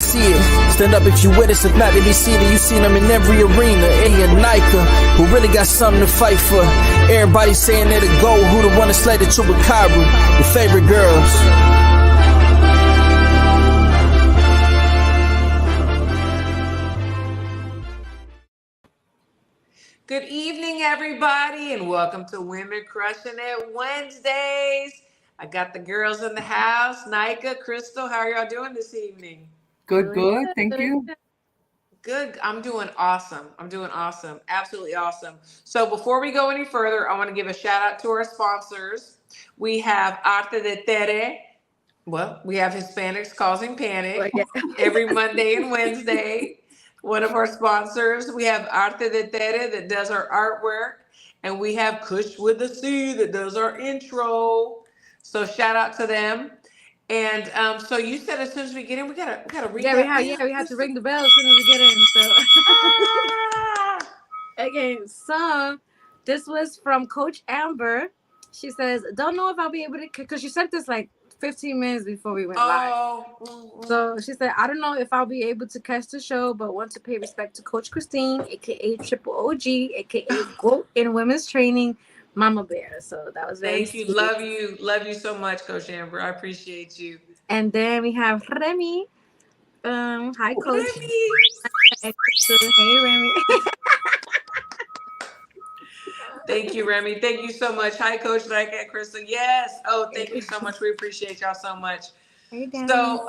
see it. Stand up if you with us, if not, they be seated. You seen them in every arena. Any a Nika who really got something to fight for. Everybody saying they're the GOAT, who the one that slayed the Chupacabra. Your favorite girls. Good evening, everybody, and welcome to Women Crushing It Wednesdays. I got the girls in the house, Nika, Crystal. How are y'all doing this evening? Good. Thank you. Good. I'm doing awesome. Absolutely awesome. So before we go any further, I want to give a shout out to our sponsors. We have Arte de Tere. Well, we have Hispanics Causing Panic every Monday and Wednesday. One of our sponsors. We have Arte de Tere that does our artwork. And we have Kush with the C that does our intro. So shout out to them. And so you said as soon as we get in, we gotta read that. We have to ring the bell as soon as we get in. So okay, so this was from Coach Amber. She says, don't know if I'll be able to, because she sent this like 15 minutes before we went live. So she said, I don't know if I'll be able to catch the show, but want to pay respect to Coach Christine, aka Triple OG, aka GOAT in women's training, Mama Bear. So that was very Thank you. Love you so much, Coach Amber. I appreciate you. And then we have Remy. Hi, Coach. Remy. Hey, Remy. Thank you, Remy. Thank you so much. Hi, Coach Nika, Crystal. Yes. Oh, thank you so much. We appreciate y'all so much. Hey, so, so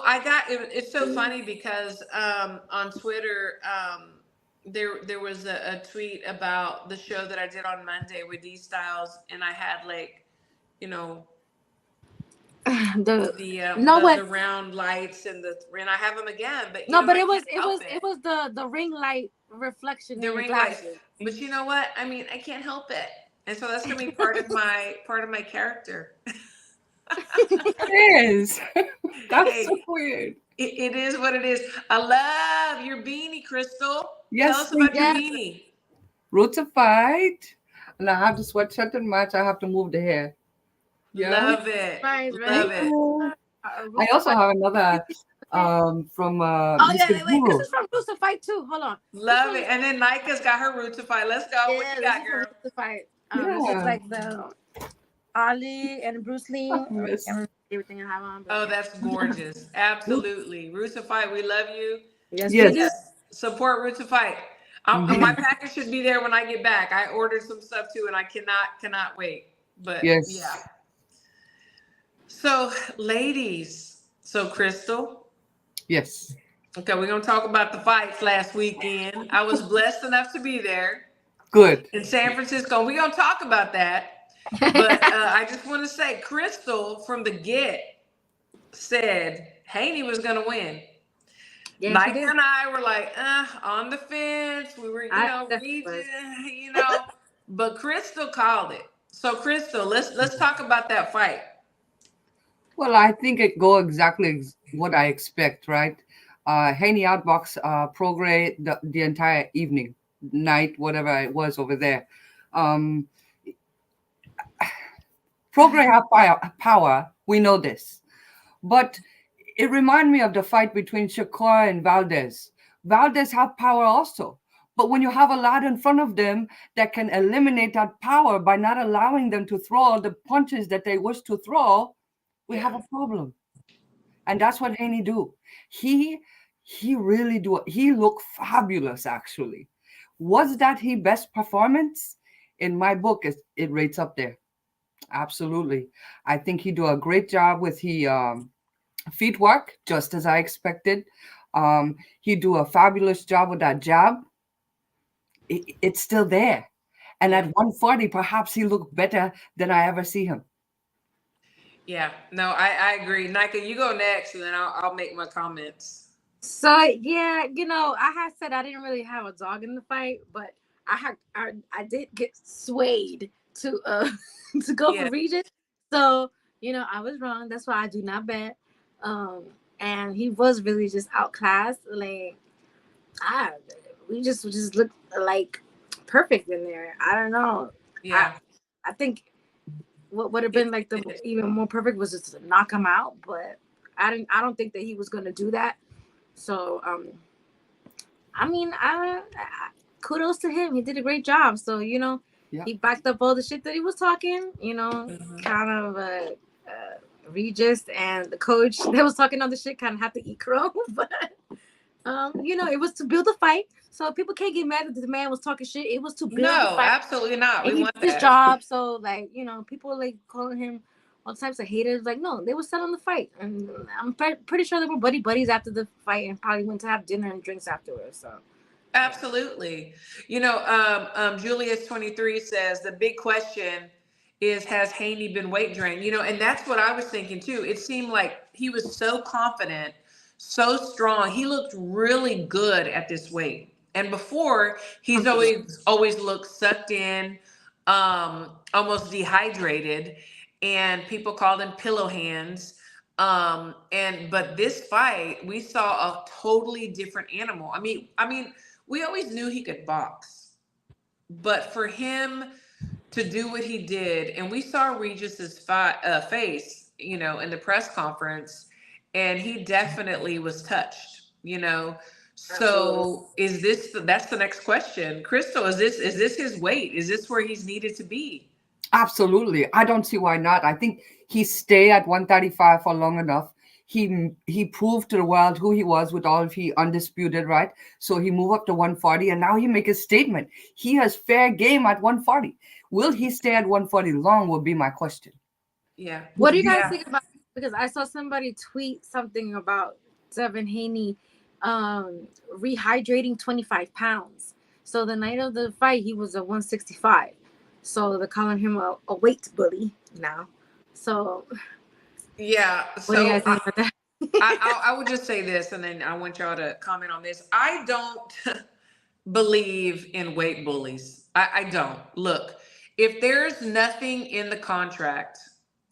I got it's so funny because on Twitter, there was a tweet about the show that I did on Monday with D Styles, and I had like, you know, the round lights and I have them again, but it was the ring light reflection. The ring light, but you know what? I mean, I can't help it, and so that's gonna be part of my character. It is. That's so weird. It is what it is. I love your beanie, Crystal. Yes, tell us about your beanie. Roots of Fight, and I have the sweatshirt and match. I have to move the hair. Yeah. Love it. Love it. I also have another from Wait, this is from Roots of Fight too. Hold on. Love it. And then Nika's got her Roots of Fight. Let's go. What you got, girl? Roots of Fight. It's like the Ali and Bruce Lee and everything I have on. Oh, that's gorgeous. Absolutely. Roots of Fight, we love you. Yes. Support Roots of Fight. My package should be there when I get back. I ordered some stuff too, and I cannot wait. But yeah. So, ladies. So, Crystal. Yes. Okay, we're gonna talk about the fights last weekend. I was blessed enough to be there. Good. In San Francisco. We're gonna talk about that. But I just want to say, Crystal from the get said Haney was gonna win. Yeah, Nika and I were like, on the fence. We were, but Crystal called it. So, Crystal, let's talk about that fight. Well, I think it go exactly what I expect, right? Haney outboxed Prograis the entire night, whatever it was over there. Prograis have power. We know this. But it reminds me of the fight between Shakur and Valdez. Valdez have power also. But when you have a lad in front of them that can eliminate that power by not allowing them to throw the punches that they wish to throw, we have a problem. And that's what Haney do. He really do. He looked fabulous, actually. Was that his best performance? In my book, it rates up there. Absolutely. I think he do a great job with his feet work, just as I expected. He do a fabulous job with that jab. It's still there. And at 140, perhaps he looked better than I ever see him. Yeah, no, I agree. Nika, you go next, and then I'll make my comments. So yeah, I had said I didn't really have a dog in the fight, but I did get swayed to to go for Regis. So I was wrong. That's why I do not bet. And he was really just outclassed. Like we just looked like perfect in there. I don't know. Yeah, I think what would have been like the even more perfect was just to knock him out, but I don't think that he was gonna do that. So I mean, kudos to him. He did a great job. So he backed up all the shit that he was talking. Kind of Regis and the coach that was talking on the shit kind of have to eat crow, but it was to build a fight. So people can't get mad that the man was talking shit. It was to build a fight. Absolutely not. And we want his that. job. So people like calling him all types of haters. Like, no, they were selling the fight, and I'm pretty sure they were buddies after the fight, and probably went to have dinner and drinks afterwards. So. Absolutely. Julius 23 says the big question is, has Haney been weight drained? And that's what I was thinking too. It seemed like he was so confident, so strong. He looked really good at this weight. And before, he's always looked sucked in, almost dehydrated, and people called him pillow hands. But this fight, we saw a totally different animal. I mean, we always knew he could box, but for him to do what he did, and we saw Regis's face, in the press conference, and he definitely was touched, So that's the next question. Crystal, is this his weight? Is this where he's needed to be? Absolutely. I don't see why not. I think he stayed at 135 for long enough. He proved to the world who he was with all of he undisputed, right? So he moved up to 140, and now he make a statement. He has fair game at 140. Will he stay at 140 long will be my question. Yeah. What do you guys think about, because I saw somebody tweet something about Devin Haney rehydrating 25 pounds. So the night of the fight, he was at 165. So they're calling him a weight bully now. So yeah. What do you guys think about that? I would just say this, and then I want y'all to comment on this. I don't believe in weight bullies. I don't. Look, if there's nothing in the contract,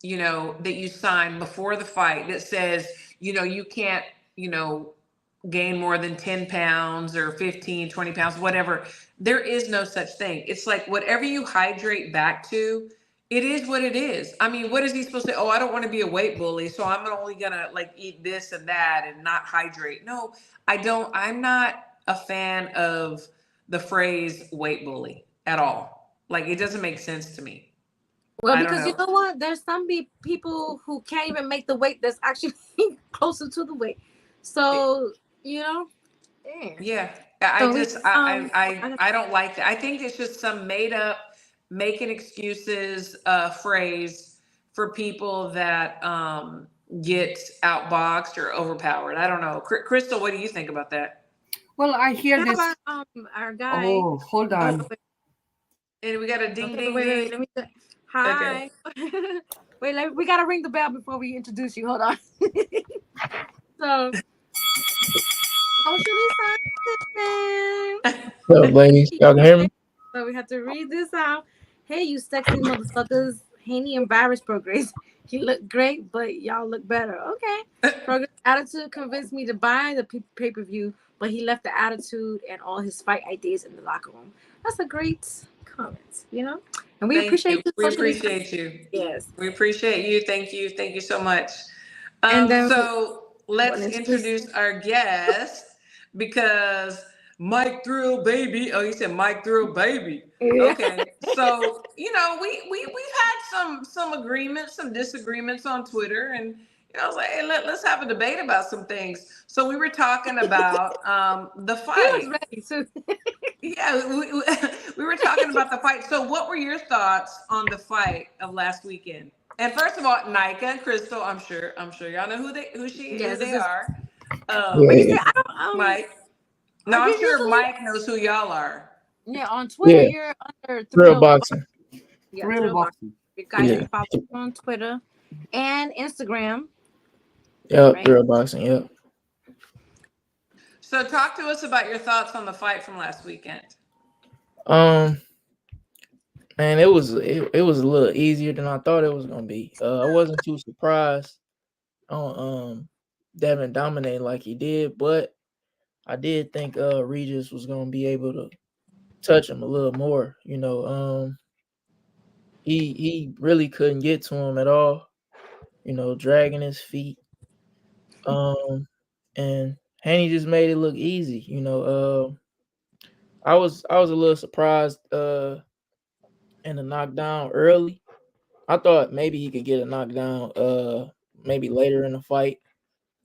that you sign before the fight that says, you can't, gain more than 10 pounds or 15, 20 pounds, whatever. There is no such thing. It's like whatever you hydrate back to, it is what it is. I mean, what is he supposed to say? Oh, I don't want to be a weight bully, so I'm only gonna eat this and that and not hydrate. No, I don't. I'm not a fan of the phrase weight bully at all. It doesn't make sense to me. Well, because you know what? There's some people who can't even make the weight that's actually closer to the weight. So, Yeah. I don't like that. I think it's just some made up, making excuses phrase for people that get outboxed or overpowered. I don't know. Crystal, what do you think about that? Well, I hear this. About, our guy. Oh, hold on. And we got a ding, ding, wait, ding. let me hi. Okay. Wait, we gotta ring the bell before we introduce you. Hold on. So, What's up, ladies? Y'all can hear me? So we have to read this out. Hey, you sexy motherfuckers, Haney and Regis Prograis. You look great, but y'all look better. Okay. Prograis' attitude convinced me to buy the pay-per-view, but he left the attitude and all his fight ideas in the locker room. That's a great comment, And we appreciate you. We appreciate you. Yes. We appreciate you. Thank you. Thank you so much. And then so let's introduce our guest, because Mike Thrill Baby. Oh, you said Mike Thrill Baby. Yeah. Okay. So, we've had some agreements, some disagreements on Twitter, and I was like, hey, let's have a debate about some things. So we were talking about the fight. He was ready too. Yeah, we were talking about the fight. So what were your thoughts on the fight of last weekend? And first of all, Nika and Crystal, I'm sure y'all know who they are. Mike. No, I'm sure Mike knows who y'all are. Yeah, on Twitter, you're under Thrill Boxing. Yeah, Thrill Boxing. You guys can follow him on Twitter and Instagram. Yep, right? Thrill Boxing, yep. So talk to us about your thoughts on the fight from last weekend. Man, it was a little easier than I thought it was gonna be. I wasn't too surprised on Devin dominating like he did, but I did think Regis was gonna be able to touch him a little more. He really couldn't get to him at all. Dragging his feet. And Haney just made it look easy. I was a little surprised in the knockdown early. I thought maybe he could get a knockdown maybe later in the fight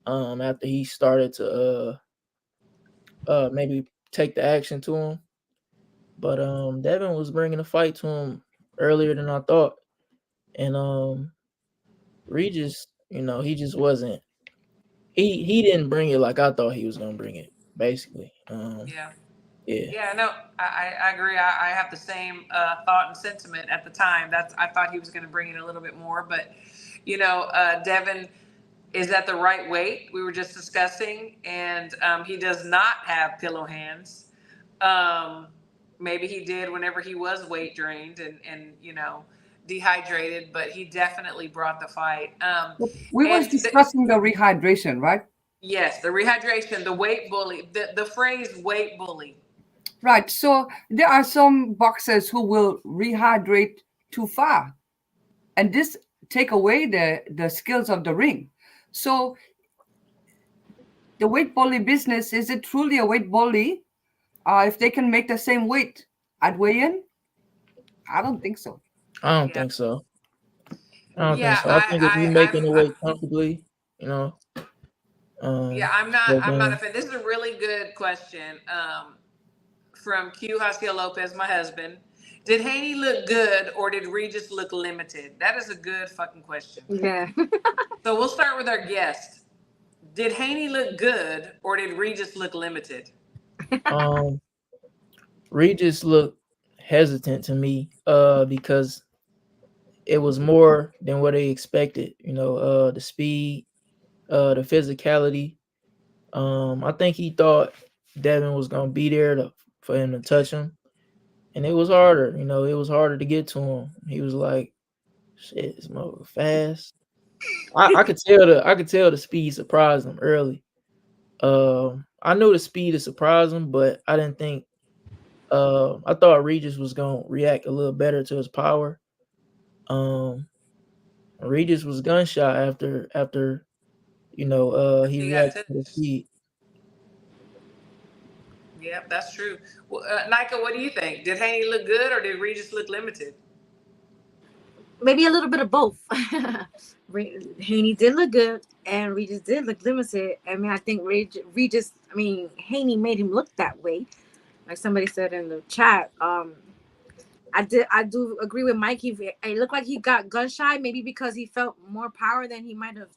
after he started to maybe take the action to him. But Devin was bringing the fight to him earlier than I thought. And Regis, he just wasn't. He didn't bring it like I thought he was gonna bring it. Basically, Yeah. yeah. Yeah, no, I agree. I have the same thought and sentiment at the time. I thought he was going to bring it a little bit more, but Devin is at the right weight. We were just discussing, and he does not have pillow hands. Maybe he did whenever he was weight drained and dehydrated, but he definitely brought the fight. We was discussing the rehydration, right? Yes, the rehydration, the weight bully, the phrase weight bully. Right. So there are some boxers who will rehydrate too far, and this take away the skills of the ring. So the weight bully business, is it truly a weight bully? If they can make the same weight at weigh-in? I don't think so. I don't think so. I don't think Yeah, so. I think if you're making the weight comfortably, yeah, I'm not a fan. This is a really good question from Q Haciel Lopez, my husband. Did Haney look good or did Regis look limited? That is a good fucking question. Yeah. So we'll start with our guest. Did Haney look good or did Regis look limited? Regis looked hesitant to me because it was more than what they expected. The speed, the physicality. I think he thought Devin was gonna be there for him to touch him, and it was harder. It was harder to get to him. He was like, "Shit, this motherfucker fast." I could tell the speed surprised him early. I knew the speed to surprise him, but I didn't think. I thought Regis was gonna react a little better to his power. Regis was gunshot after he reacted to the speed. Yep, that's true. Well, Nika, what do you think? Did Haney look good or did Regis look limited? Maybe a little bit of both. Haney did look good, and Regis did look limited. I mean, I think Regis. I mean, Haney made him look that way, like somebody said in the chat. I do agree with Mike. It looked like he got gun shy, maybe because he felt more power than he might have,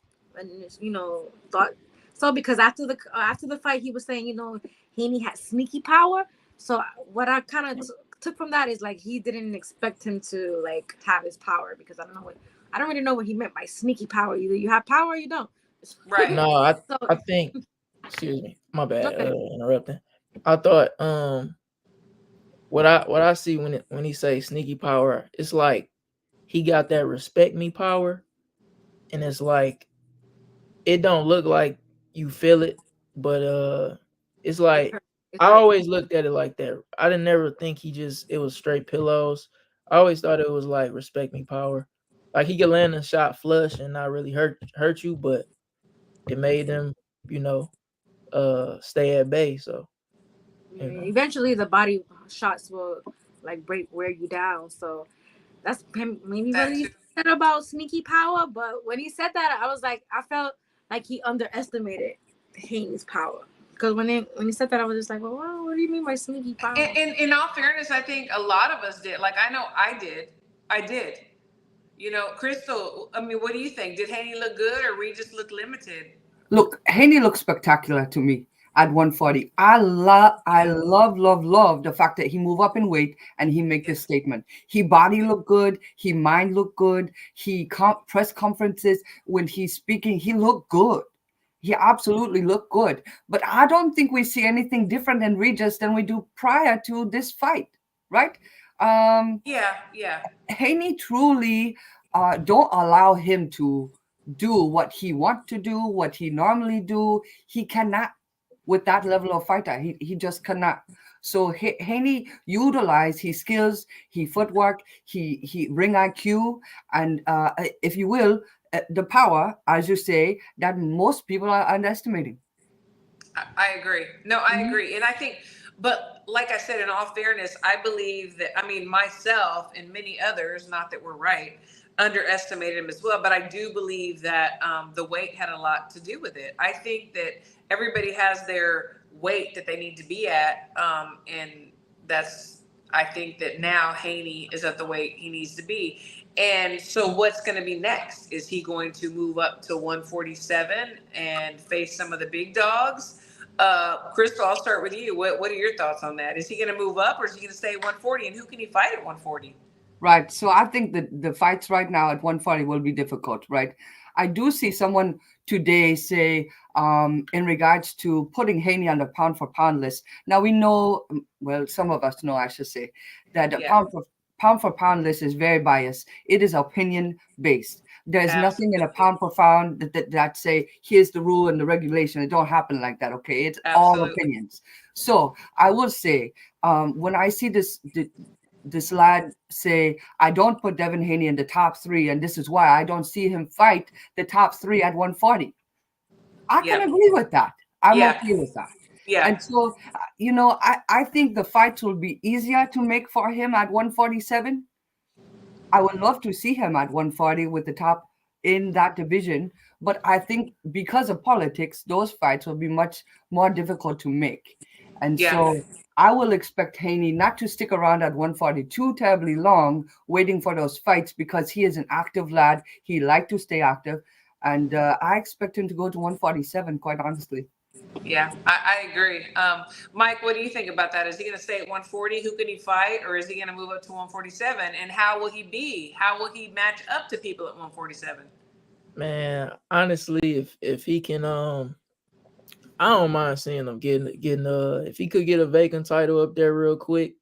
thought. So because after the fight, he was saying, Haney had sneaky power. So what I kind of took from that is like he didn't expect him to like have his power, because I don't really know what he meant by sneaky power. Either you have power or you don't. Right. No, I think. Excuse me, my bad. Interrupting. I thought what I see when he say sneaky power, it's like he got that respect me power, and it's like it don't look like you feel it, but it's like I always looked at it like that. I didn't never think it was straight pillows. I always thought it was like respect me power. Like he could land a shot flush and not really hurt you, but it made them, stay at bay. So eventually the body shots will like wear you down. So that's maybe what he said about sneaky power. But when he said that, I felt like he underestimated Haney's power. Because when he said that, I was just like, well, what do you mean by sneaky power? In all fairness, I think a lot of us did. Like, I know I did. Crystal, I mean, what do you think? Did Haney look good or Regis look limited? Look, Haney looks spectacular to me at 140. I love the fact that he moved up in weight and he make this statement. He body look good. He mind look good. He press conferences when he's speaking, he look good. He absolutely looked good. But I don't think we see anything different in Regis than we do prior to this fight, right? Yeah. Haney truly don't allow him to do what he wants to do, what he normally do. He cannot with that level of fighter. He just cannot. So Haney utilize his skills, his footwork, he ring IQ, and if you will, the power, as you say, that most people are underestimating. I agree. No, I Mhm. agree. And I think, but like I said, in all fairness, I believe that, I mean, myself and many others, not that we're right, underestimated him as well. But I do believe that the weight had a lot to do with it. I think that everybody has their weight that they need to be at. And that's, I think that now Haney is at the weight he needs to be. And so what's going to be next? Is he going to move up to 147 and face some of the big dogs? Crystal, I'll start with you. What are your thoughts on that? Is he going to move up or is he going to stay at 140? And who can he fight at 140? Right. So I think that the fights right now at 140 will be difficult, right? I do see someone today say, in regards to putting Haney on the pound for pound list. Now we know, well, some of us know, I should say, that the Yeah, pound for pound list is very biased. It is opinion based. There's nothing in a absolutely. pound for pound that say here's the rule and the regulation. It don't happen like that. Okay, it's all Absolutely. opinions. So I will say, when I see this lad say, I don't put Devin Haney in the top 3, and this is why I don't see him fight the top 3 at 140. I can Yep. agree with that. I'm Yeah. okay with that. Yeah. And so, I think the fights will be easier to make for him at 147. I would love to see him at 140 with the top in that division. But I think because of politics, those fights will be much more difficult to make. And Yeah. so I will expect Haney not to stick around at 142 terribly long, waiting for those fights because he is an active lad. He likes to stay active. And I expect him to go to 147, quite honestly. Yeah, I agree. Mike, what do you think about that? Is he going to stay at 140? Who can he fight? Or is he going to move up to 147? And how will he be? How will he match up to people at 147? Man, honestly, if he can, I don't mind seeing him getting if he could get a vacant title up there real quick,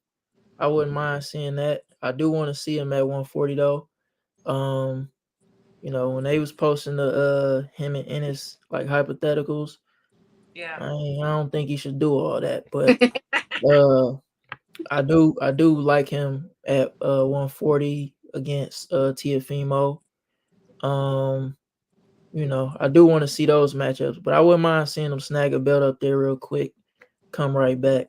I wouldn't mind seeing that. I do want to see him at 140 though. Um, when they was posting the him and Ennis like hypotheticals, Yeah. I don't think he should do all that. But I do like him at 140 against Tiafimo. I do want to see those matchups, but I wouldn't mind seeing him snag a belt up there real quick, come right back.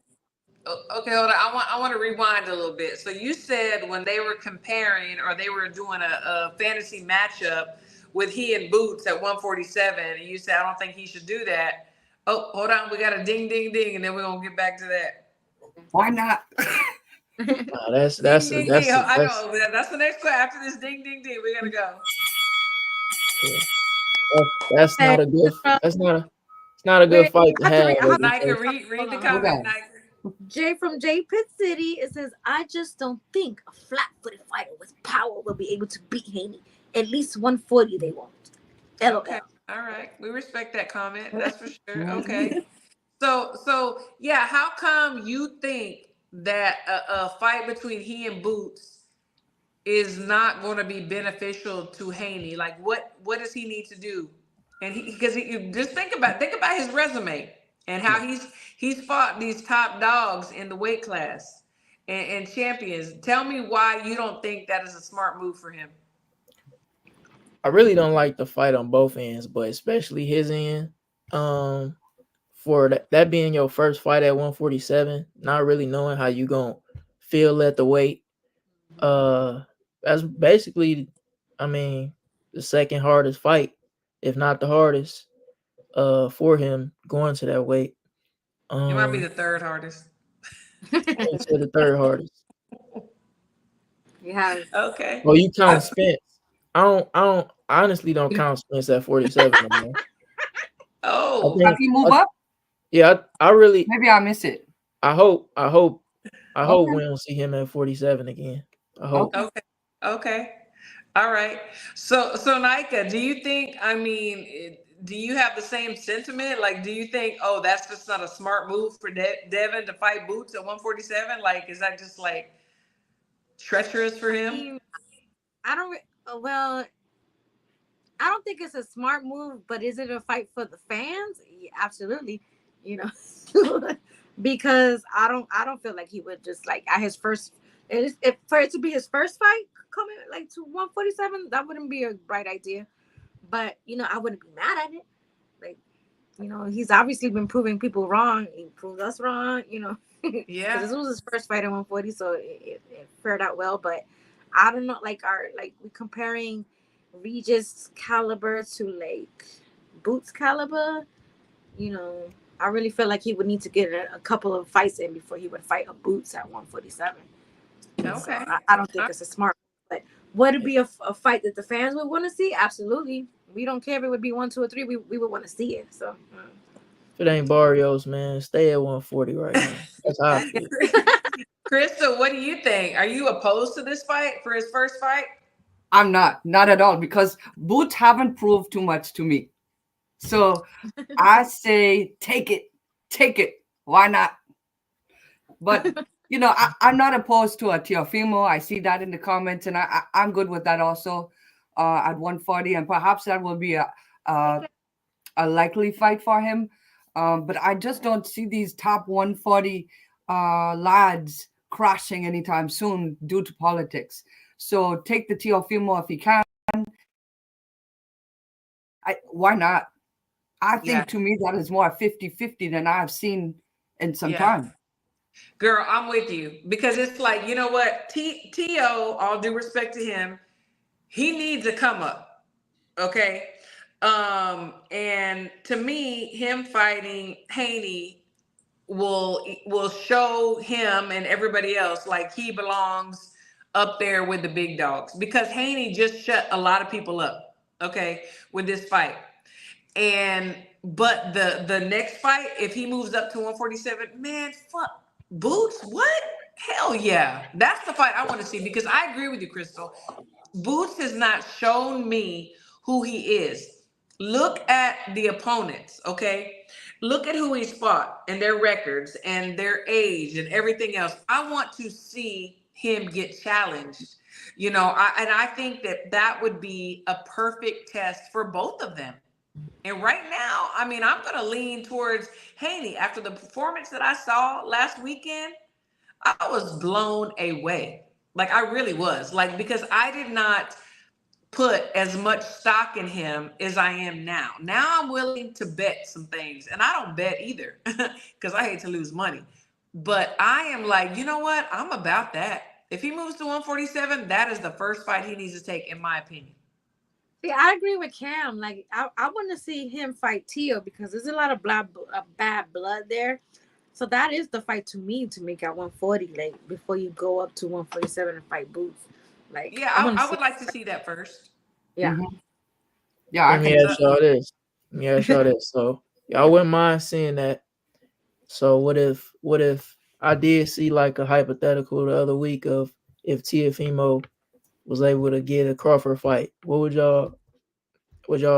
Okay, hold on. I want to rewind a little bit. So you said when they were comparing or they were doing a fantasy matchup with he and Boots at 147, and you said I don't think he should do that. Oh, hold on. We got a ding, ding, ding, and then we're gonna get back to that. Why not? That's Ding, ding, ding. Oh, I that's know. That's the next question. After this ding, ding, ding, we gotta go. that's not a good it's not a good Wait, fight to I have to have. read. I have to Nika, read hold the on, hold Hold comment, on. Nika. Jay from J Pit City. It says, I just don't think a flat-footed fighter with power will be able to beat Haney. At least 140 they won't. LOL. Okay. All right. We respect that comment. That's for sure. Okay. So yeah, how come you think that a fight between he and Boots is not going to be beneficial to Haney? Like what does he need to do? And because you just think about his resume and how he's fought these top dogs in the weight class and champions. Tell me why you don't think that is a smart move for him. I really don't like the fight on both ends, but especially his end. For that being your first fight at 147, not really knowing how you gonna feel at the weight. That's basically, I mean, the second hardest fight, if not the hardest, for him going to that weight. It might be the third hardest. I would say the third hardest. Yeah. Okay. Well, you count Spence. I honestly don't count Spence at 47 anymore. Oh. Have he moved up? Yeah, I really Maybe I miss it. I hope Okay. we don't see him at 47 again. I hope. Okay. Okay. All right. So Nika, do you think, I mean, do you have the same sentiment? Like, do you think, oh, that's just not a smart move for Devin to fight Boots at 147? Like, is that just like treacherous for him? I don't. Well, I don't think it's a smart move, but is it a fight for the fans? Yeah, absolutely. You know, because I don't feel like he would just like at his first. If for it to be his first fight coming like to 147, that wouldn't be a bright idea. but I wouldn't be mad at it. Like, he's obviously been proving people wrong. He proved us wrong, because this was his first fight at 140, so it fared out well. But I don't know, like we comparing Regis caliber to like Boots caliber. I really feel like he would need to get a couple of fights in before he would fight a Boots at 147. Okay. So I don't think it's a smart. But would it be a fight that the fans would want to see? Absolutely. We don't care if it would be 1, 2, or 3. We would want to see it. So. If it ain't Barrios, man, stay at 140 right now. That's how I feel. Crystal, what do you think? Are you opposed to this fight for his first fight? I'm not at all, because Boots haven't proved too much to me. So I say take it. Why not? But I'm not opposed to a Teofimo. I see that in the comments, and I'm good with that also at 140, and perhaps that will be a likely fight for him. But I just don't see these top 140 lads crashing anytime soon due to politics. So take the Teofimo if he can. Why not? I think to me that is more 50-50 than I've seen in some time. Girl, I'm with you, because it's like, you know what? T.O., all due respect to him, he needs a come up. Okay. And to me, him fighting Haney will show him and everybody else like he belongs up there with the big dogs, because Haney just shut a lot of people up, okay, with this fight. But the next fight, if he moves up to 147, man, fuck Boots, what? Hell yeah. That's the fight I want to see, because I agree with you, Crystal. Boots has not shown me who he is. Look at the opponents, okay? Look at who he's fought and their records and their age and everything else. I want to see him get challenged. I think that would be a perfect test for both of them. And right now, I mean, I'm going to lean towards Haney. After the performance that I saw last weekend, I was blown away. Like, I really was. Like, because I did not put as much stock in him as I am now. Now I'm willing to bet some things. And I don't bet either, because I hate to lose money. But I am like, you know what? I'm about that. If he moves to 147, that is the first fight he needs to take, in my opinion. See, I agree with Cam. Like, I want to see him fight Tio, because there's a lot of bad blood there. So that is the fight to me to make at 140, like, before you go up to 147 and fight Boots. Like, yeah, I would like to see that first. Yeah. Mm-hmm. Yeah. Let me ask y'all this. So y'all wouldn't mind seeing that. So what if I did see like a hypothetical the other week of if Teofimo was able to get a Crawford fight, would y'all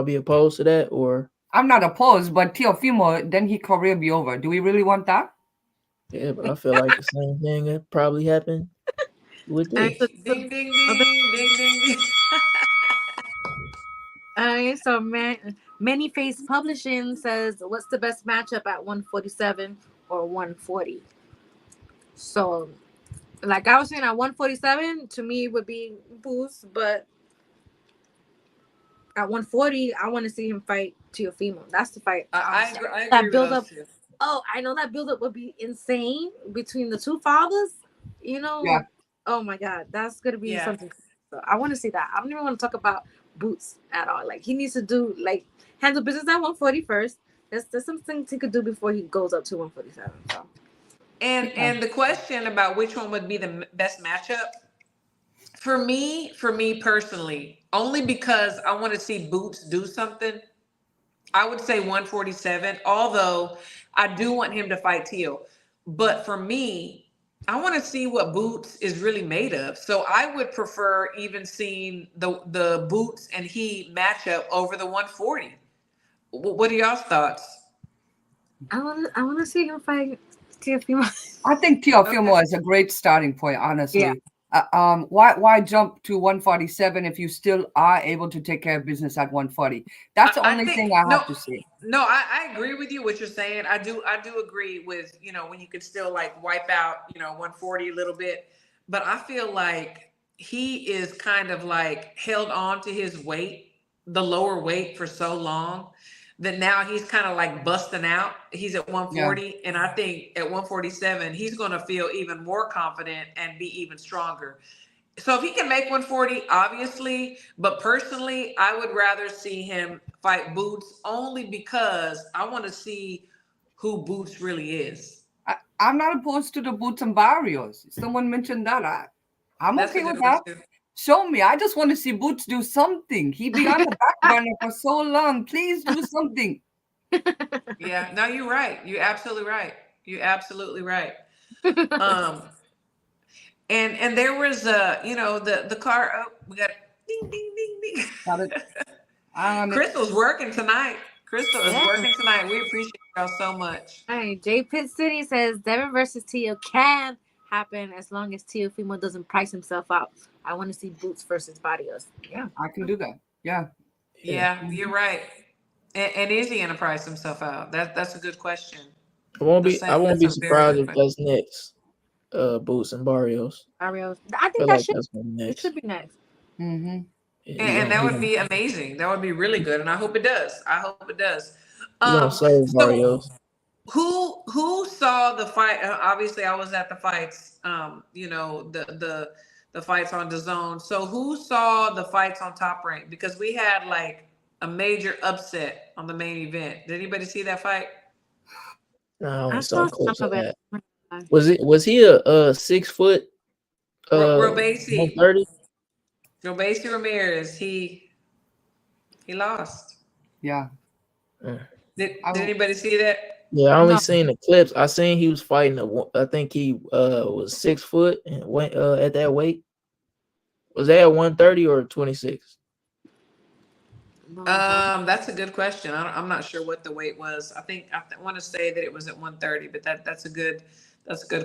be opposed to that? Or I'm not opposed, but Teofimo, then his career be over. Do we really want that? yeah, but I feel like the same thing that probably happened with this. Ding, ding, ding, ding, ding, ding. So Many Face Publishing says, what's the best matchup at 147 or 140? So, like I was saying, at 147, to me, it would be Boost, but at 140, I want to see him fight Teofimo. That's the fight. I agree that with build those up. two. Oh, I know that build up would be insane between the two fathers. Yeah. Oh my God, that's gonna be something. So I want to see that. I don't even want to talk about Boots at all. Like, he needs to do handle business at 140 first. There's some things he could do before he goes up to 147. So. And the question about which one would be the best matchup, for me personally, only because I want to see Boots do something, I would say 147, although I do want him to fight Teal. But for me, I want to see what Boots is really made of. So I would prefer even seeing the Boots and he matchup over the 140. What are y'all's thoughts? I want to see him fight Teofimo. I think Teofimo is a great starting point, honestly. Yeah. Why jump to 147 if you still are able to take care of business at 140? That's the only thing I have to say. No, I agree with you what you're saying. I do agree with, when you could still like wipe out, 140 a little bit. But I feel like he is kind of like held on to his weight the lower weight for so long that now he's kind of like busting out. He's at 140, and I think at 147 he's going to feel even more confident and be even stronger. So if he can make 140, obviously, but personally, I would rather see him fight Boots only because I want to see who Boots really is. I'm not opposed to the Boots and Barrios. Someone mentioned that. I'm That's okay a good with that. one, too. Show me. I just want to see Boots do something. He be on the back burner for so long. Please do something. Yeah, no, you're right. You're absolutely right. You're absolutely right. And there was the car. Oh, we got ding ding ding ding. Got it. Crystal's working tonight. Crystal is working tonight. We appreciate y'all so much. All right, J Pitt City says Devin versus Tio can happen as long as Teofimo doesn't price himself out. I want to see Boots versus Barrios. Yeah, I can do that. Yeah. Yeah, you're right. And is he gonna price himself out? That's a good question. I won't be surprised if that's next. Boots and Barrios. I think that should be next. Mm-hmm. And that would be amazing. That would be really good, and I hope it does. Barrios. Who saw the fight? Obviously, I was at the fights. The fights on DAZN. So who saw the fights on Top Rank? Because we had like a major upset on the main event. Did anybody see that fight? No, I saw clips of that. Was he a 6 foot? Robesi. 130. Robesi Ramirez. He lost. Yeah. Did anybody see that? Yeah, I only seen the clips. I seen he was fighting. I think he was 6 foot and went at that weight. Was that 130 or 26? That's a good question. I'm not sure what the weight was. I want to say that it was at 130, but that's a good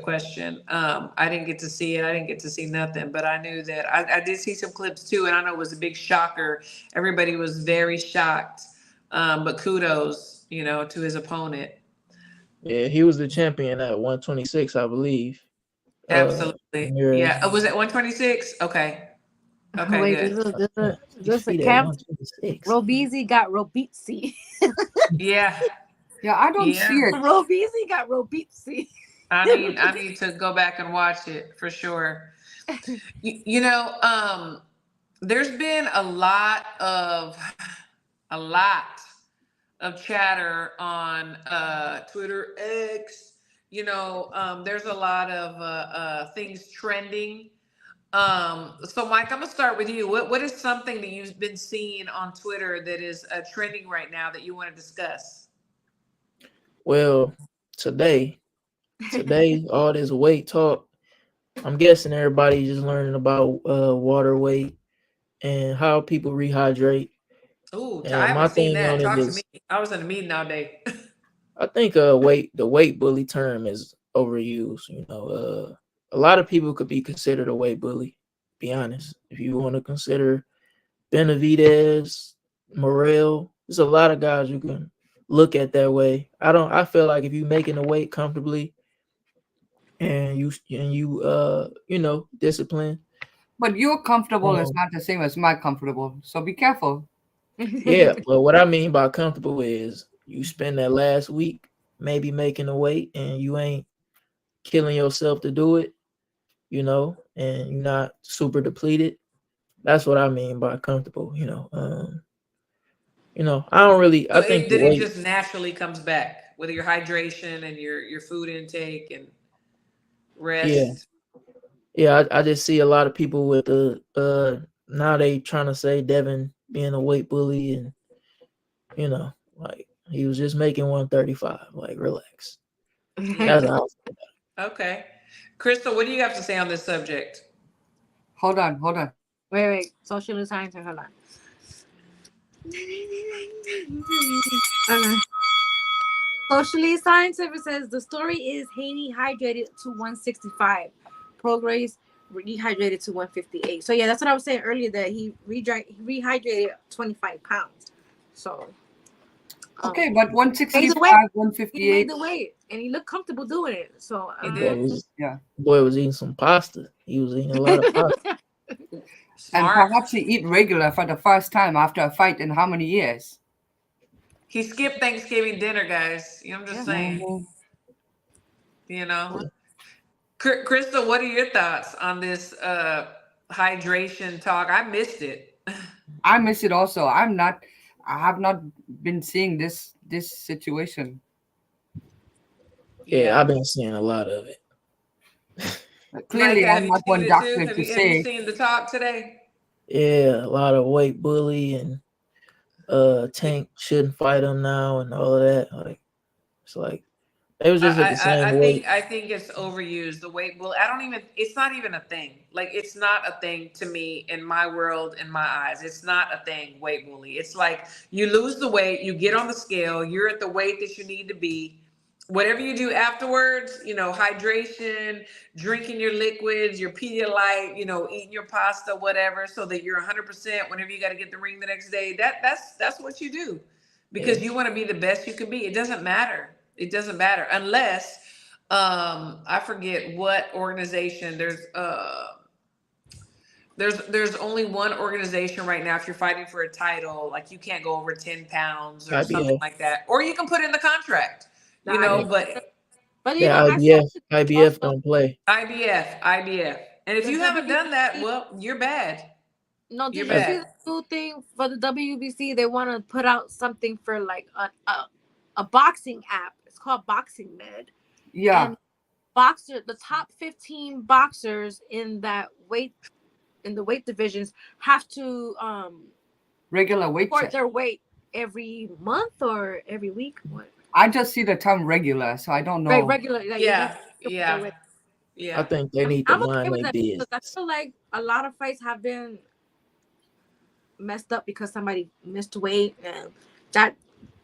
question. I didn't get to see it. I didn't get to see nothing, but I knew that I did see some clips too, and I know it was a big shocker. Everybody was very shocked. But kudos, to his opponent. Yeah, he was the champion at 126, I believe. Absolutely. Yeah. Was it 126? Okay. Okay. Wait, good. There's a camp. Robesi got Robitsi. Yeah. Yeah, I don't see it. Robesi got Robitsi. I need to go back and watch it for sure. There's been a lot of chatter on Twitter X. There's a lot of things trending. So Mike, I'm gonna start with you. What is something that you've been seeing on Twitter that is trending right now that you want to discuss? Well, today, all this weight talk, I'm guessing everybody's just learning about water weight and how people rehydrate. Oh, I haven't seen that. Talk to me. I was in a meeting all day. I think the weight bully term is overused. A lot of people could be considered a weight bully. Be honest. If you want to consider Benavidez, Morrell, there's a lot of guys you can look at that way. I feel like if you're making the weight comfortably and you discipline. But your comfortable is not the same as my comfortable. So be careful. Yeah, but what I mean by comfortable is you spend that last week maybe making the weight and you ain't killing yourself to do it, and you're not super depleted. That's what I mean by comfortable, I don't really. So I think it just naturally comes back with your hydration and your food intake and rest. Yeah. I just see a lot of people with now they trying to say Devin being a weight bully and like he was just making 135. Like, relax. That's how. Okay. Crystal, what do you have to say on this subject? Hold on. Wait. Socially science, hold on. Socially scientific says the story is Haney hydrated to 165. Prograis rehydrated to 158. So yeah, that's what I was saying earlier, that he rehydrated 25 pounds. So okay, but 165, 158. He made the weight and he looked comfortable doing it. So boy was eating some pasta. He was eating a lot of pasta. And Smart. perhaps he eat regular for the first time after a fight in how many years? He skipped Thanksgiving dinner, guys. You know, I'm just saying. Mhm. You know, Crystal, what are your thoughts on this hydration talk? I missed it. I miss it also. I have not been seeing this situation. Yeah, I've been seeing a lot of it. Clearly, Micah, have I'm you not seen one it too? doctor Have to you say. seen the talk today? Yeah, a lot of weight bully and Tank shouldn't fight him now and all of that. Like it's like they was just at the same weight. I think it's overused. The weight bully. I don't even. It's not even a thing. Like it's not a thing to me in my world, in my eyes. It's not a thing. Weight bully. It's like you lose the weight, you get on the scale, you're at the weight that you need to be. Whatever you do afterwards, you know, hydration, drinking your liquids, your Pedialyte, you know, eating your pasta, whatever, so that you're 100% whenever you got to get the ring the next day. That's what you do, because you want to be the best you can be. It doesn't matter. It doesn't matter unless I forget what organization. There's only one organization right now. If you're fighting for a title, like you can't go over 10 pounds or something like that, or you can put in the contract. You know, but you know, IBF don't play. IBF. And if you haven't done that, well, you're bad. No, did you see the new thing for the WBC? They want to put out something for like a boxing app. It's called Boxing Med. Yeah. And the top 15 boxers in the weight divisions have to regular weight report check. their weight every month or every week. What? I just see the term regular, so I don't know. Right, regular. Like, yeah. I think they need to mind their business. I feel like a lot of fights have been messed up because somebody missed weight, and that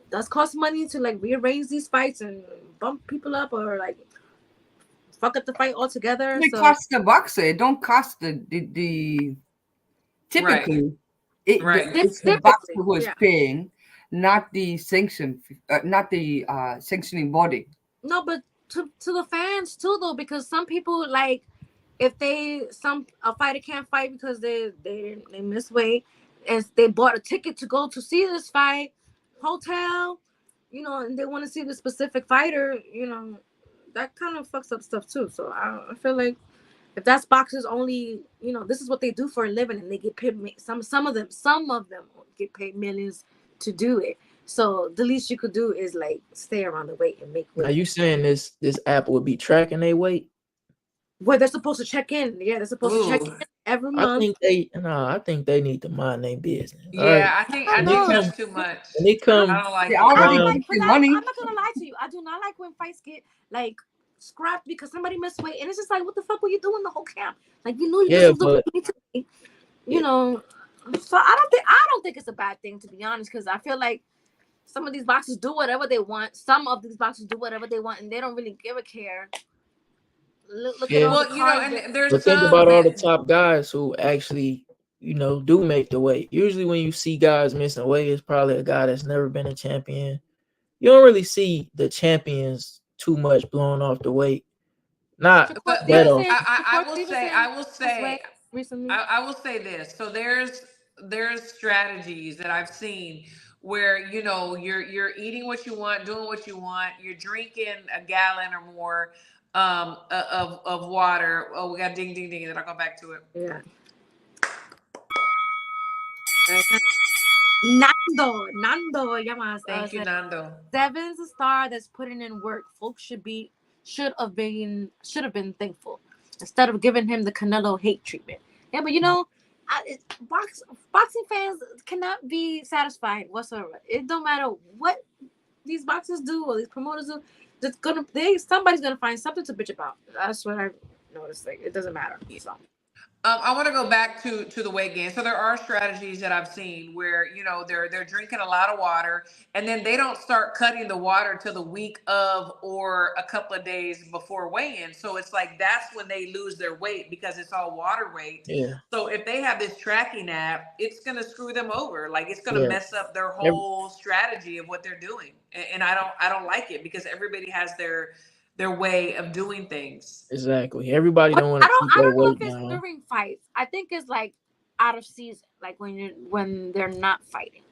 does cost money to like rearrange these fights and bump people up or like fuck up the fight altogether. It costs the boxer. It don't cost the typically. It's the boxer who is paying, not the sanctioning body. No, but to the fans too, though, because some people, like, if a fighter can't fight because they miss weight and they bought a ticket to go to see this fight, hotel, you know, and they want to see the specific fighter, you know, that kind of fucks up stuff too. So I feel like if that's boxers only, you know, this is what they do for a living, and they get paid. Some of them get paid millions to do it. So the least you could do is like stay around the weight and make weight. Are you saying this app would be tracking their weight? Well, they're supposed to check in. Yeah, they're supposed to check in every month. I think they need to mind their business. Yeah, I think that's too much. When they come, I don't like it. I'm not gonna lie to you. I do not like when fights get like scrapped because somebody missed weight, and it's just like, what the fuck were you doing the whole camp? Like, you knew you know. So I don't think it's a bad thing, to be honest, because I feel like some of these boxers do whatever they want. Some of these boxers do whatever they want, and they don't really give a care. Look at all the cards. But think about all the top guys who actually, you know, do make the weight. Usually when you see guys missing weight, it's probably a guy that's never been a champion. You don't really see the champions too much blowing off the weight. Not that often. I will say this. So there's strategies that I've seen where, you know, you're eating what you want, doing what you want, you're drinking a gallon or more of water. Oh, we got ding ding ding, and then I'll go back to it. Yeah. Nando, Yamas. Thank you, Nando. Devin's a star that's putting in work. Folks should have been thankful instead of giving him the Canelo hate treatment. Yeah, but you know, boxing fans cannot be satisfied whatsoever. It don't matter what these boxers do or these promoters do. Somebody's gonna find something to bitch about. That's what I noticed. Like, it doesn't matter. So. I want to go back to the weight gain. So there are strategies that I've seen where, you know, they're drinking a lot of water, and then they don't start cutting the water till the week of or a couple of days before weigh-in. So it's like that's when they lose their weight because it's all water weight. Yeah. So if they have this tracking app, it's gonna screw them over. Like, it's gonna mess up their whole strategy of what they're doing. And I don't like it because everybody has their way of doing things. Exactly. Everybody don't want to keep their weight down. During fights. I think it's like out of season, like when they're not fighting.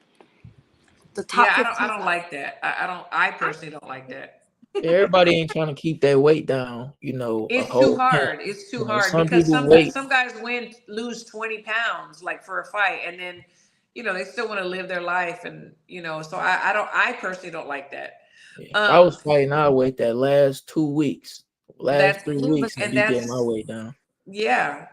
The top 15. I don't like that. I personally don't like that. Everybody ain't trying to keep their weight down, It's too hard. It's too hard some because people wait. some guys lose 20 pounds like for a fight, and then they still want to live their life, and so I personally don't like that. If I was fighting, I'd wait that last 2 weeks, last 3 weeks, and be getting my weight down. Yeah.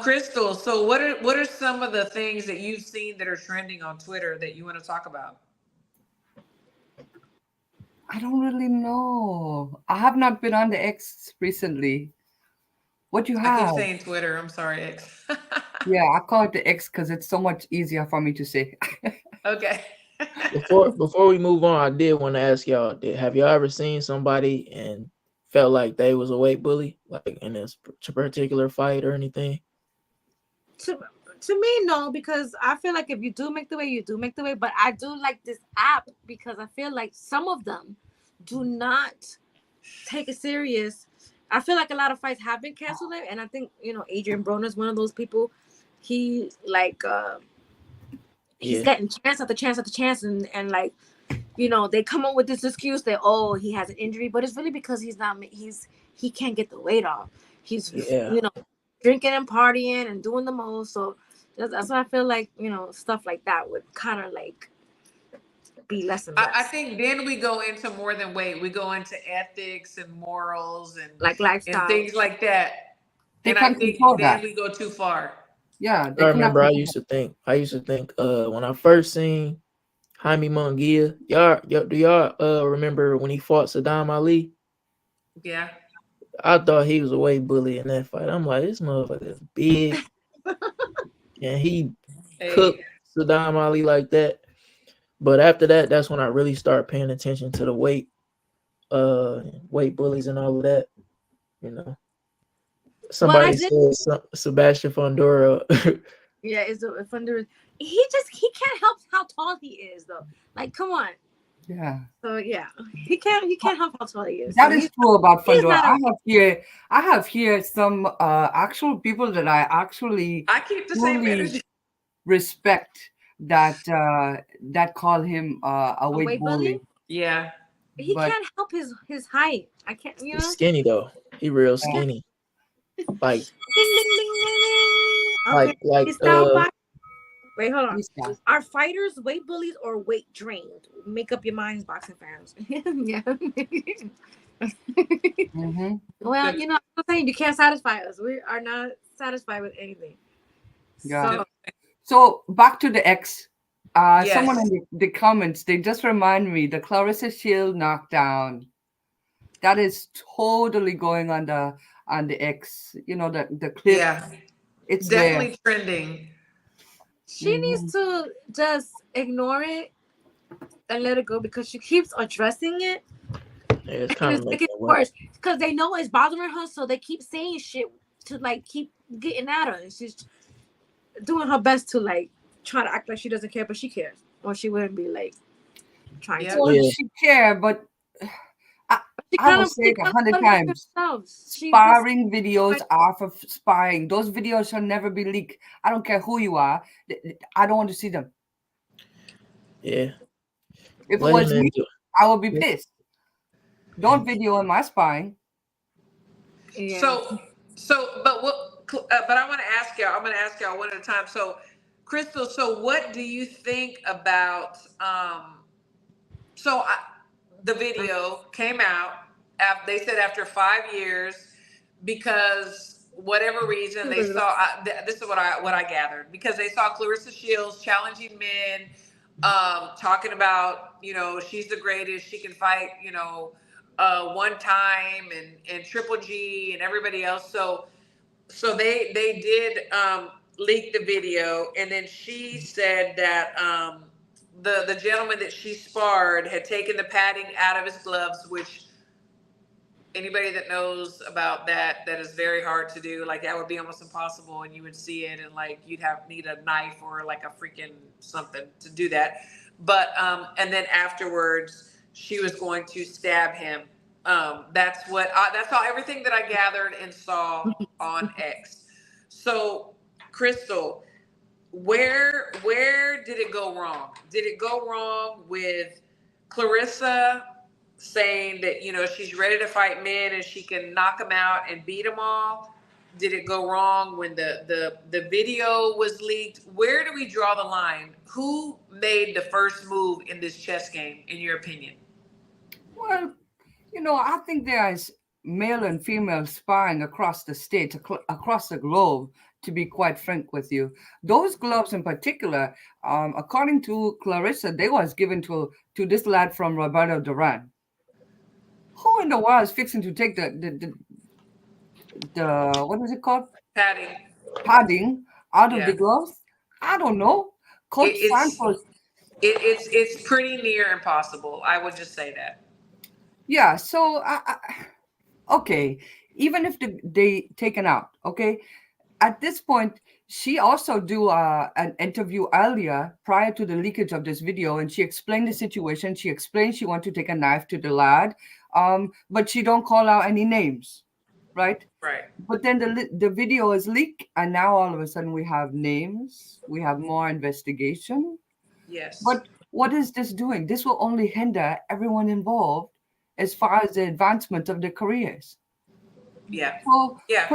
Crystal, so what are some of the things that you've seen that are trending on Twitter that you want to talk about? I don't really know. I have not been on the X recently. What you have? I keep saying Twitter. I'm sorry, X. Yeah, I call it the X because it's so much easier for me to say. Okay. Before we move on, I did want to ask y'all: have y'all ever seen somebody and felt like they was a weight bully, like in this particular fight or anything? To me, no, because I feel like if you do make the weight, you do make the weight. But I do like this app because I feel like some of them do not take it serious. I feel like a lot of fights have been canceled, and I think Adrian Broner is one of those people. He he's getting chance after chance after chance, and like they come up with this excuse that he has an injury, but it's really because he can't get the weight off. He's drinking and partying and doing the most. So that's why I feel like stuff like that would kind of like be less and less. I think then we go into more than weight. We go into ethics and morals and like lifestyle and things like that. They and can't I think control then that. we go too far. Yeah, I remember I used to think when I first seen Jaime Munguia, do y'all remember when he fought Saddam Ali? Yeah. I thought he was a weight bully in that fight. I'm like, this motherfucker is big. And he cooked Saddam Ali like that. But after that, that's when I really started paying attention to the weight bullies and all of that. Somebody said Sebastian Fundora. Yeah, it's a Fundora. He can't help how tall he is though. Like, come on. Yeah. So yeah, he can't help how tall he is. That is true about Fundora. I have here some actual people that I keep the same energy. Respect that call him a weight bully. Yeah. He can't help his height. I can't. He's skinny though. He real skinny. Like. Okay. Wait, hold on. Are fighters weight bullies or weight drained? Make up your minds, boxing fans. Yeah. Mm-hmm. Well, I'm saying you can't satisfy us. We are not satisfied with anything. Yeah. So back to the X. Yes. Someone in the comments, they just remind me the Clarissa Shield knockdown. That is totally going on the X. The clip. Yeah. It's definitely trending. She needs to just ignore it and let it go because she keeps addressing it. Yeah, it's kind of making it worse because they know it's bothering her, so they keep saying shit to like keep getting at her, and she's doing her best to like try to act like she doesn't care, but she cares, or she wouldn't be like trying to. Well, she care, but I will say it 100 times. Sparring videos are for sparring. Those videos shall never be leaked. I don't care who you are. I don't want to see them. Yeah. If it was me, I would be pissed. Don't video in my sparring. Yeah. But I want to ask y'all. I'm going to ask y'all one at a time. So, Crystal, so what do you think about? The video came out. They said after 5 years, because whatever reason they saw. This is what I gathered, because they saw Clarissa Shields challenging men, talking about she's the greatest, she can fight one time, and Triple G and everybody else. So they did leak the video, and then she said that the gentleman that she sparred had taken the padding out of his gloves, which anybody that knows about that is very hard to do. Like, that would be almost impossible, and you would see it, and like you'd need a knife or like a freaking something to do that. But and then afterwards she was going to stab him. That's all everything that I gathered and saw on X. So Crystal, where did it go wrong? Did it go wrong with Clarissa saying that, you know, she's ready to fight men and she can knock them out and beat them all? Did it go wrong when the video was leaked? Where do we draw the line? Who made the first move in this chess game, in your opinion? Well, you know, I think there is male and female spying across the state, across the globe, to be quite frank with you. Those gloves in particular, according to Clarissa, they was given to this lad from Roberto Duran. Who in the world is fixing to take the what is it called? Patty. Padding out of the Yeah. gloves? I don't know. Coach It's Santos. it's pretty near impossible. I would just say that. Yeah, so okay, even if they taken out, okay, at this point, she also do an interview earlier prior to the leakage of this video, and she explained the situation. She explained she want to take a knife to the lad, but she don't call out any names, right? Right. But then the video is leaked, and now all of a sudden we have names, we have more investigation. Yes. But what is this doing? This will only hinder everyone involved as far as the advancement of their careers. Yeah. So Yeah.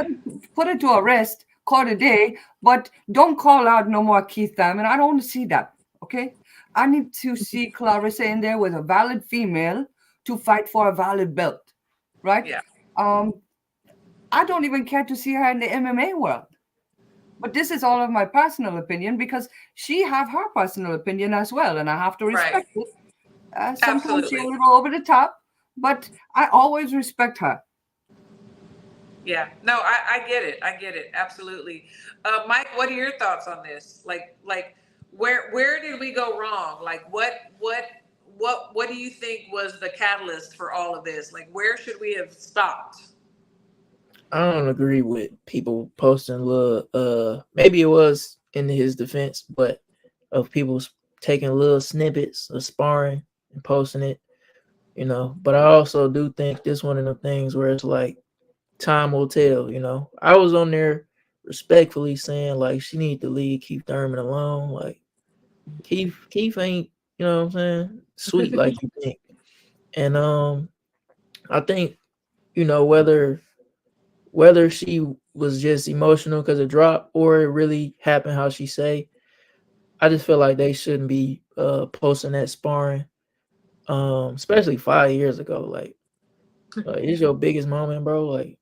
put it to a rest, call it a day, but don't call out no more Keith Thurman. I don't want to see that. Okay. I need to see Clarissa in there with a valid female to fight for a valid belt. Right? Yeah. I don't even care to see her in the MMA world. But this is all of my personal opinion because she have her personal opinion as well, and I have to respect it. Sometimes she's a little over the top, but I always respect her. Yeah, no, I get it. I get it. Absolutely. Mike, what are your thoughts on this? Like where did we go wrong? Like what do you think was the catalyst for all of this? Like where should we have stopped? I don't agree with people posting little maybe it was in his defense, but of people taking little snippets of sparring and posting it, you know. But I also do think this one of the things where it's like time will tell, you know. I was on there respectfully saying like she need to leave Keith Thurman alone. Like Keith ain't, you know what I'm saying, sweet like you think. And I think, you know, whether she was just emotional because it dropped or it really happened how she say, I just feel like they shouldn't be posting that sparring, especially 5 years ago. Like it's your biggest moment, bro. Like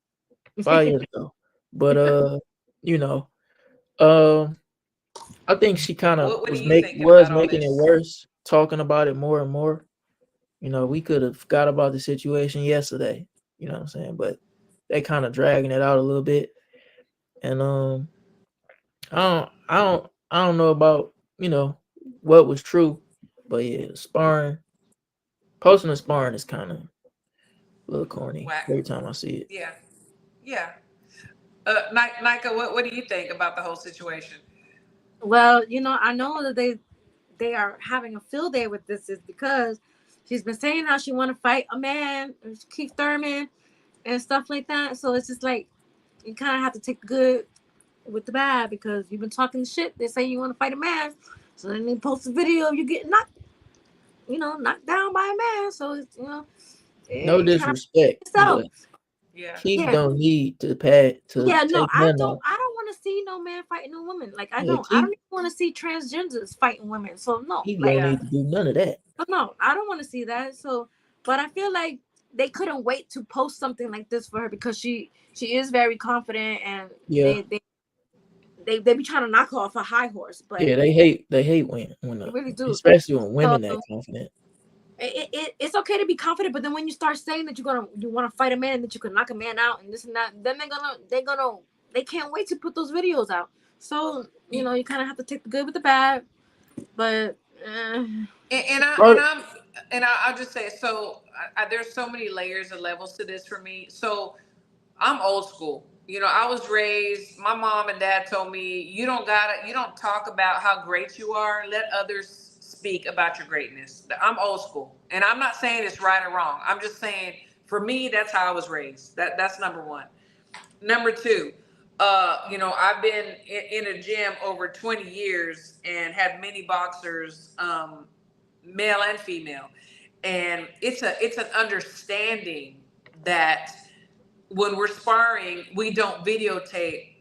5 years ago. But you know, I think she kind of What was do you think about all making it this? worse, talking about it more and more. You know, we could have forgot about the situation yesterday. You know what I'm saying? But they kind of dragging it out a little bit. And I don't know about, you know, what was true, but yeah, posting a sparring is kind of a little corny Whack. every time I see it. Yeah. Yeah. Nika, what do you think about the whole situation? Well, you know, I know that they are having a field day with this is because she's been saying how she want to fight a man, Keith Thurman, and stuff like that. So it's just like you kind of have to take the good with the bad because you've been talking shit. They say you want to fight a man, so then they post a video of you getting knocked down by a man. So it's No disrespect, but Yeah. Keith don't need to take no, none I off. don't want to see no man fighting no woman. Like I Yeah, don't even want to see transgenders fighting women. So no, Keith like don't need to do none of that. no, I don't want to see that. So, but I feel like they couldn't wait to post something like this for her because she is very confident and Yeah. they be trying to knock her off a high horse. But Yeah, they hate when they really do, especially when women that confident. It's okay to be confident, but then when you start saying that you want to fight a man and that you can knock a man out and this and that, then they can't wait to put those videos out. So you kind of have to take the good with the bad. But I'll just say so. There's so many layers and levels to this for me. So I'm old school. You know, I was raised. My mom and dad told me you don't talk about how great you are. Let others speak about your greatness. I'm old school, and I'm not saying it's right or wrong. I'm just saying for me, that's how I was raised. That's number one. Number two, I've been in a gym over 20 years and had many boxers, male and female. And it's an understanding that when we're sparring, we don't videotape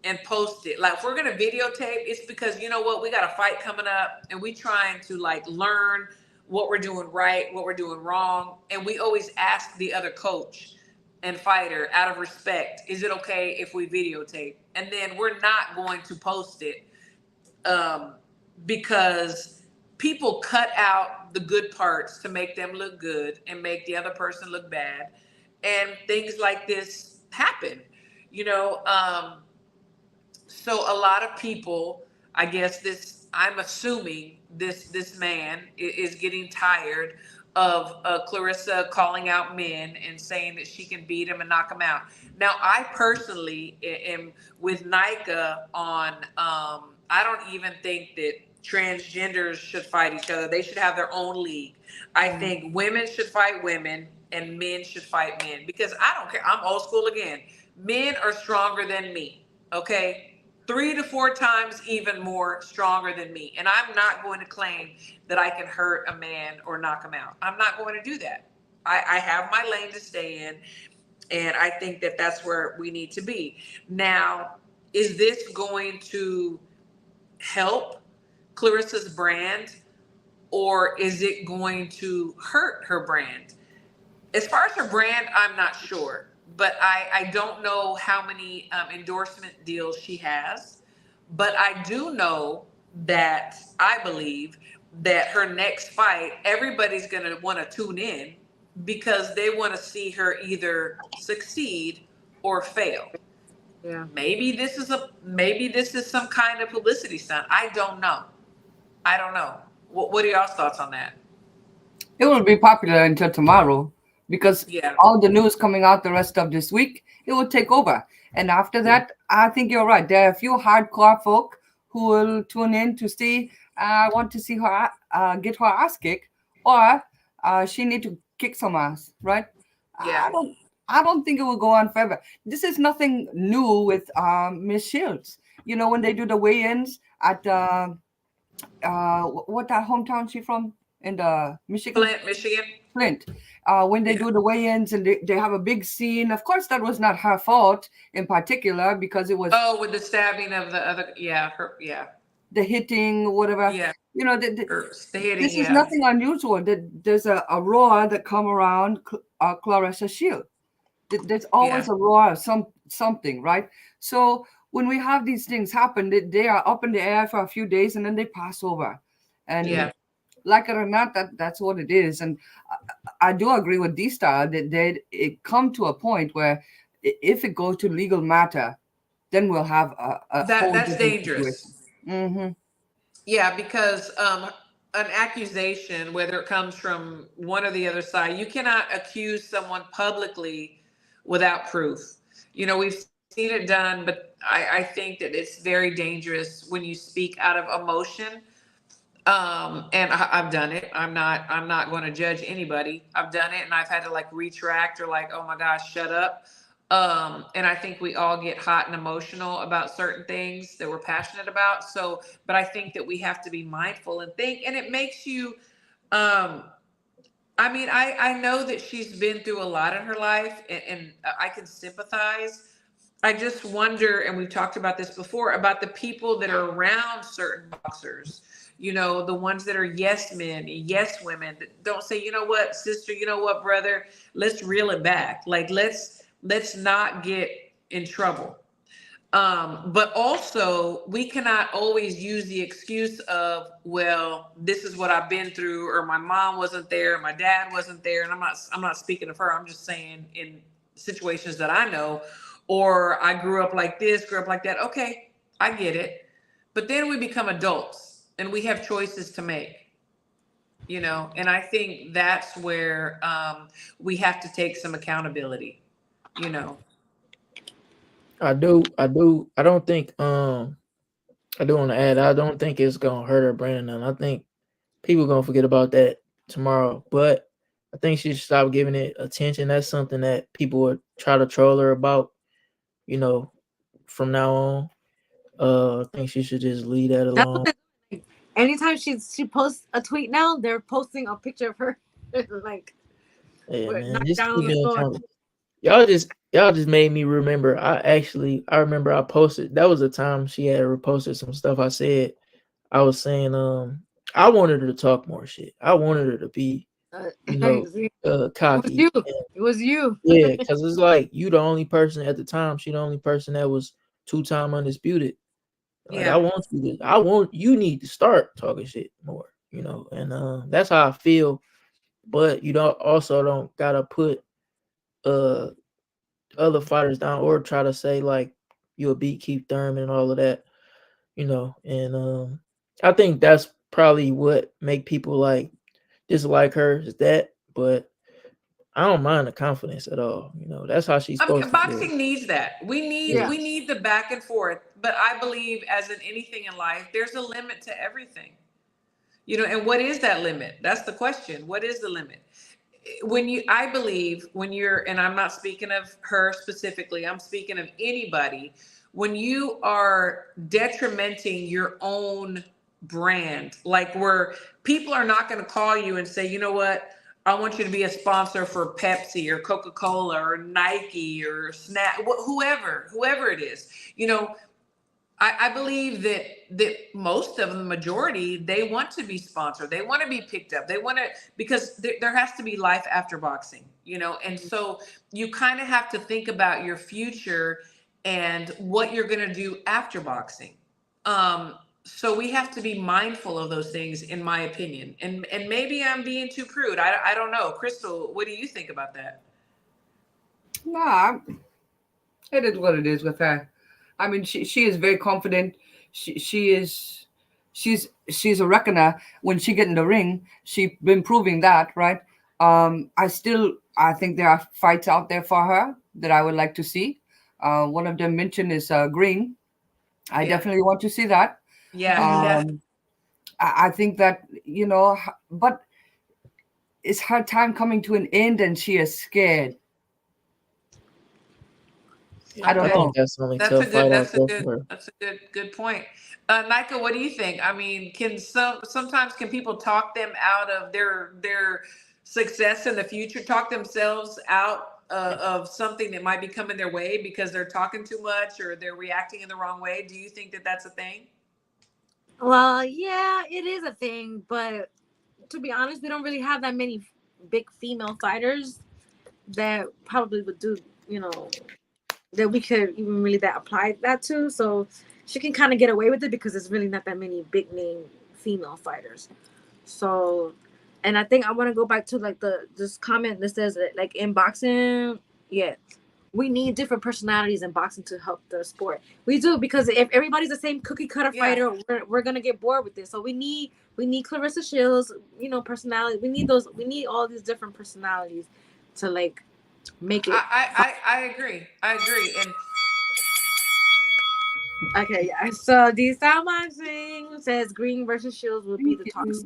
and post it. Like if we're gonna videotape, it's because you know what, we got a fight coming up and we trying to like learn what we're doing right, what we're doing wrong. And we always ask the other coach and fighter out of respect, is it okay if we videotape? And then we're not going to post it because people cut out the good parts to make them look good and make the other person look bad. And things like this happen, you know. So a lot of people, I guess I'm assuming this man is getting tired of Clarissa calling out men and saying that she can beat him and knock him out. Now, I personally am with Nika on, I don't even think that transgenders should fight each other. They should have their own league. I think women should fight women and men should fight men, because I don't care. I'm old school again. Men are stronger than me, okay? 3 to 4 times even more stronger than me. And I'm not going to claim that I can hurt a man or knock him out. I'm not going to do that. I have my lane to stay in. And I think that that's where we need to be. Now, is this going to help Clarissa's brand, or is it going to hurt her brand? As far as her brand, I'm not sure. But I don't know how many endorsement deals she has. But I do know that I believe that her next fight, everybody's going to want to tune in because they want to see her either succeed or fail. Yeah. Maybe this is some kind of publicity stunt. I don't know. What are y'all's thoughts on that? It will be popular until tomorrow, because Yeah. all the news coming out the rest of this week, it will take over. And after that, I think you're right. There are a few hardcore folk who will tune in to see, I want to see her get her ass kicked, or she need to kick some ass, right? Yeah. I don't think it will go on forever. This is nothing new with Miss Shields. You know, when they do the weigh-ins at what that hometown she from in the Michigan? Flint, Michigan. Flint. When they do the weigh-ins and they have a big scene. Of course, that was not her fault in particular, because it was with the stabbing of the other, the hitting, whatever. Yeah. You know, the hitting. this is nothing unusual. There's a roar that come around Clarissa Shield. There's always a roar of something, right? So when we have these things happen, they are up in the air for a few days and then they pass over. And like it or not, that's what it is. And I do agree with D-Star that it come to a point where if it goes to legal matter, then we'll have a that's dangerous. Mm-hmm. Yeah, because an accusation, whether it comes from one or the other side, you cannot accuse someone publicly without proof. You know, we've seen it done, but I think that it's very dangerous when you speak out of emotion. And I've done it. I'm not going to judge anybody. I've done it, and I've had to like retract or like, oh my gosh, shut up. And I think we all get hot and emotional about certain things that we're passionate about. So, but I think that we have to be mindful and think, and it makes you, I mean, I know that she's been through a lot in her life, and I can sympathize. I just wonder, and we've talked about this before, about the people that are around certain boxers. You know, the ones that are yes men, yes women, that don't say, you know what, sister, you know what, brother, let's reel it back. Like, let's not get in trouble. But also, we cannot always use the excuse of, well, this is what I've been through, or my mom wasn't there, my dad wasn't there. And I'm not speaking of her. I'm just saying in situations that I know, or I grew up like this, grew up like that. Okay, I get it. But then we become adults and we have choices to make, you know, and I think that's where we have to take some accountability, you know. I don't think I do want to add, I don't think it's gonna hurt her brand, and I think people gonna forget about that tomorrow. But I think she should stop giving it attention. That's something that people would try to troll her about, you know, from now on. I think she should just leave that That's alone. what anytime she posts a tweet now, they're posting a picture of her like Yeah, man. knocked Just down on the speaking of floor. y'all just made me remember. I remember I posted, that was the time she had reposted some stuff I said. I was saying I wanted her to talk more shit. I wanted her to be, you know, It was cocky. you. It was you. Yeah, because it's like you the only person at the time, she the only person that was 2-time undisputed. Like Yeah. I want you need to start talking shit more, and that's how I feel. But you don't gotta put uh other fighters down or try to say like you'll beat Keith Thurman and all of that, and I think that's probably what make people like dislike her is that, but I don't mind the confidence at all. That's how she's I mean, supposed to feel. boxing needs that. We need Yeah. Yeah. we need the back and forth. But I believe, as in anything in life, there's a limit to everything. And what is that limit? That's the question. What is the limit? I believe when you're, and I'm not speaking of her specifically, I'm speaking of anybody, when you are detrimenting your own brand, like where people are not going to call you and say, you know what, I want you to be a sponsor for Pepsi or Coca-Cola or Nike or Snap, whoever it is, I believe that most of them, the majority, they want to be sponsored. They want to be picked up. They want to, because there has to be life after boxing, and so you kind of have to think about your future and what you're going to do after boxing. So we have to be mindful of those things, in my opinion. And maybe I'm being too crude. I don't know. Crystal, what do you think about that? Nah, it is what it is with her. I mean, she is very confident. She's a reckoner. When she get in the ring, she been proving that, right? I think there are fights out there for her that I would like to see. One of them mentioned is Green. I Yeah. definitely want to see that. Yeah. I think that, but is her time coming to an end and she is scared? Yeah. I don't I know. think that's the only That's a tough good. fight out That's a there good. for her. That's a good point. Nika, what do you think? I mean, sometimes can people talk them out of their success in the future? Talk themselves out of something that might be coming their way because they're talking too much or they're reacting in the wrong way. Do you think that that's a thing? Well, yeah, it is a thing, but to be honest, we don't really have that many big female fighters that probably would do, that we could even really that apply that to. So she can kind of get away with it because there's really not that many big name female fighters. So, and I think I want to go back to like this comment that says that like in boxing, yeah, we need different personalities in boxing to help the sport. We do, because if everybody's the same cookie cutter Yeah. fighter, we're gonna get bored with this. So we need Clarissa Shields, personality. We need all these different personalities to like make it. I agree. I agree. And Okay, yeah. So the Sound Boxing says Green versus Shields will be Thank the you. talks.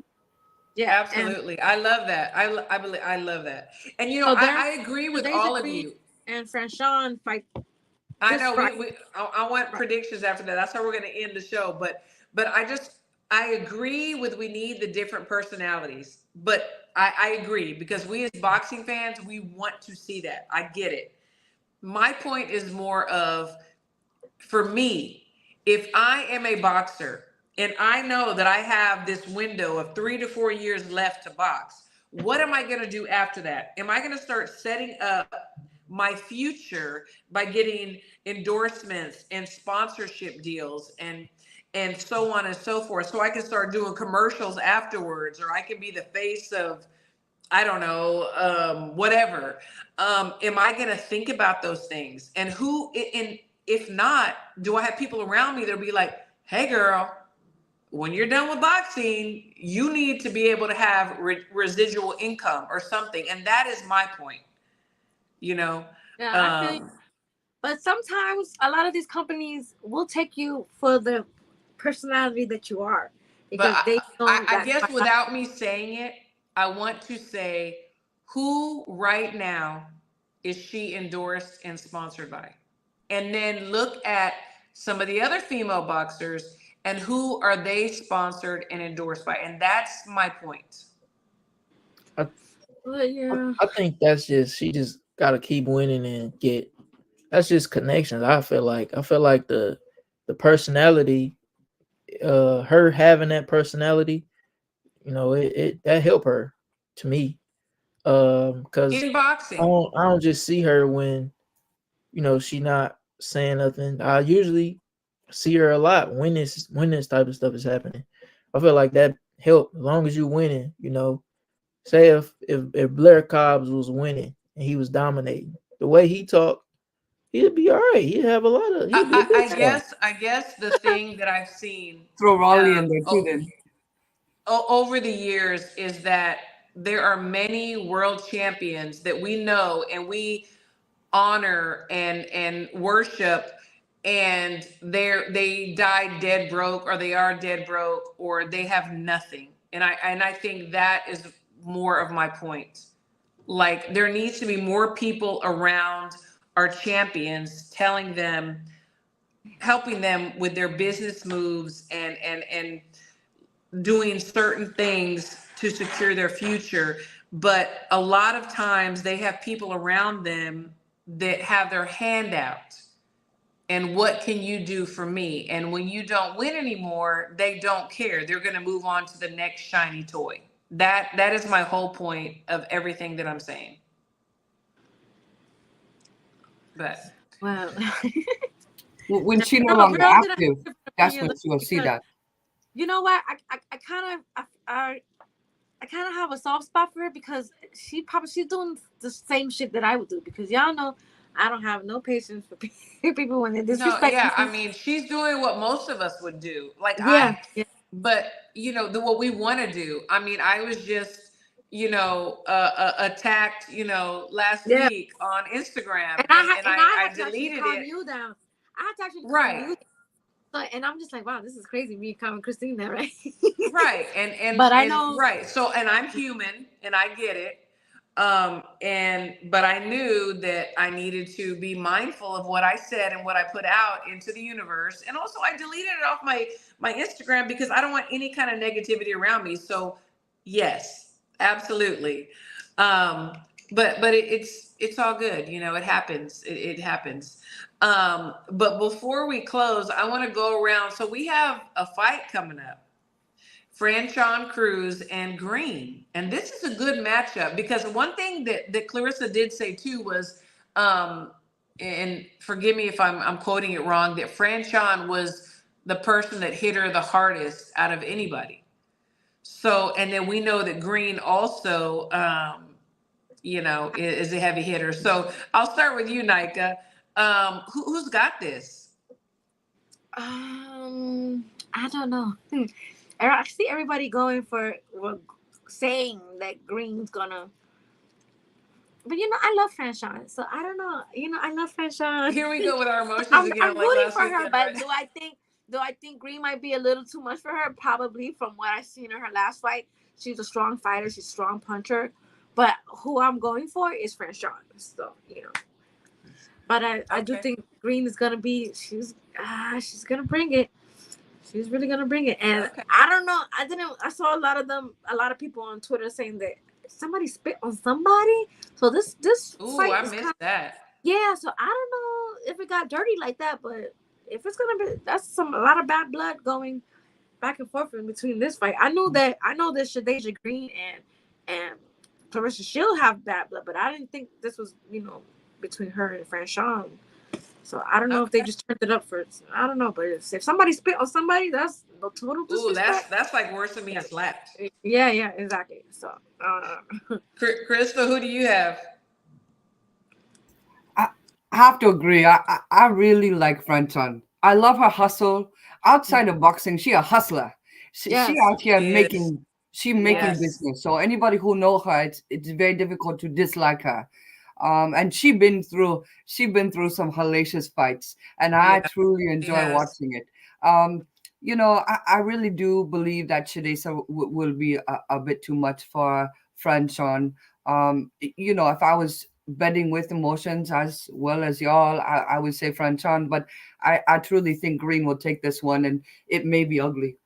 Yeah, and absolutely, I love that. I believe I love that. And so I agree with all of Green you. and Franchon fight I this know Friday. I want predictions after that. That's how we're going to end the show. But I agree with, we need the different personalities. But I agree, because we as boxing fans, we want to see that. I get it. My point is more of, for me, if I am a boxer and I know that I have this window of 3 to 4 years left to box, what am I going to do after that? Am I going to start setting up my future by getting endorsements and sponsorship deals and so on and so forth, so I can start doing commercials afterwards, or I can be the face of, I don't know, whatever. Am I going to think about those things? And if not, do I have people around me that'll be like, hey girl, when you're done with boxing, you need to be able to have residual income or something. And that is my point, you know? Yeah, I feel you. But sometimes a lot of these companies will take you for the personality that you are, But because they know I that. guess without me saying it, I want to say, who right now is she endorsed and sponsored by? And then look at some of the other female boxers, and who are they sponsored and endorsed by? And that's my point. I think that's just she just got to keep winning and get. That's just connections. I feel like the personality, her having that personality, it that help her to me. Because In boxing, I don't just see her when she not saying nothing. I usually see her a lot when this type of stuff is happening. I feel like that help as long as you winning. Say if Blair Cobbs was winning and he was dominating, the way he talked, he'd be all right. He'd have a lot of. He'd be a big star. I guess the thing that I've seen Throw Raleigh in there too, then. over the years is that there are many world champions that we know and we honor and worship, and they died dead broke, or they are dead broke, or they have nothing. And I think that is more of my point. Like, there needs to be more people around our champions, telling them, helping them with their business moves, and doing certain things to secure their future. But a lot of times they have people around them that have their hand out. And what can you do for me? And when you don't win anymore, they don't care. They're going to move on to the next shiny toy. That is my whole point of everything that I'm saying. But Well, when she no longer active, that's when she will see that. You know what? I kind of have a soft spot for her because she's doing the same shit that I would do, because y'all know I don't have no patience for people when they disrespect me. Yeah, I mean, she's doing what most of us would do. Like, yeah. But what we want to do. I mean, I was just attacked last week on Instagram, and I deleted it. You down. I had to actually calm you down. So, and I'm just like, wow, this is crazy. Me calling Christine that, right? Right. But I know. Right. So, and I'm human and I get it. But I knew that I needed to be mindful of what I said and what I put out into the universe. And also I deleted it off my Instagram because I don't want any kind of negativity around me. So yes, absolutely. But it's all good. It happens. It happens. But before we close, I want to go around. So we have a fight coming up. Franchon Cruz and Green. And this is a good matchup because one thing that Clarissa did say too was, and forgive me if I'm quoting it wrong, that Franchon was the person that hit her the hardest out of anybody. So, and then we know that Green also, is a heavy hitter. So I'll start with you, Nika. Who's got this? I don't know. I see everybody going for saying that Green's gonna, but I love Franchon, so I don't know. I love Franchon. Here we go with our emotions again. I'm rooting for her, but do I think Green might be a little too much for her? Probably. From what I've seen in her last fight, she's a strong fighter. She's a strong puncher. But who I'm going for is Franchon. So But I do think Green is gonna be. She's gonna bring it. She's really gonna bring it, and I don't know. I saw a lot of people on Twitter saying that somebody spit on somebody. So this fight I missed that. Yeah, so I don't know if it got dirty like that, but if it's gonna be, that's a lot of bad blood going back and forth in between this fight. I know that Shadeja Green and Clarissa Shield have bad blood, but I didn't think this was between her and Franchon. So I don't know if they just turned it up for. I don't know, but if somebody spit on somebody, that's the total disrespect. That's like worse than being slapped. Yeah, exactly. So, Krista, who do you have? I have to agree. I really like Franchon. I love her hustle. Outside of boxing, she a hustler. She out here making business. So anybody who knows her, it's very difficult to dislike her. And she been through some hellacious fights, and I truly enjoy watching it. I really do believe that Shadesa will be a bit too much for Franchon. If I was betting with emotions as well as y'all. I would say Franchan, but I truly think Green will take this one, and it may be ugly.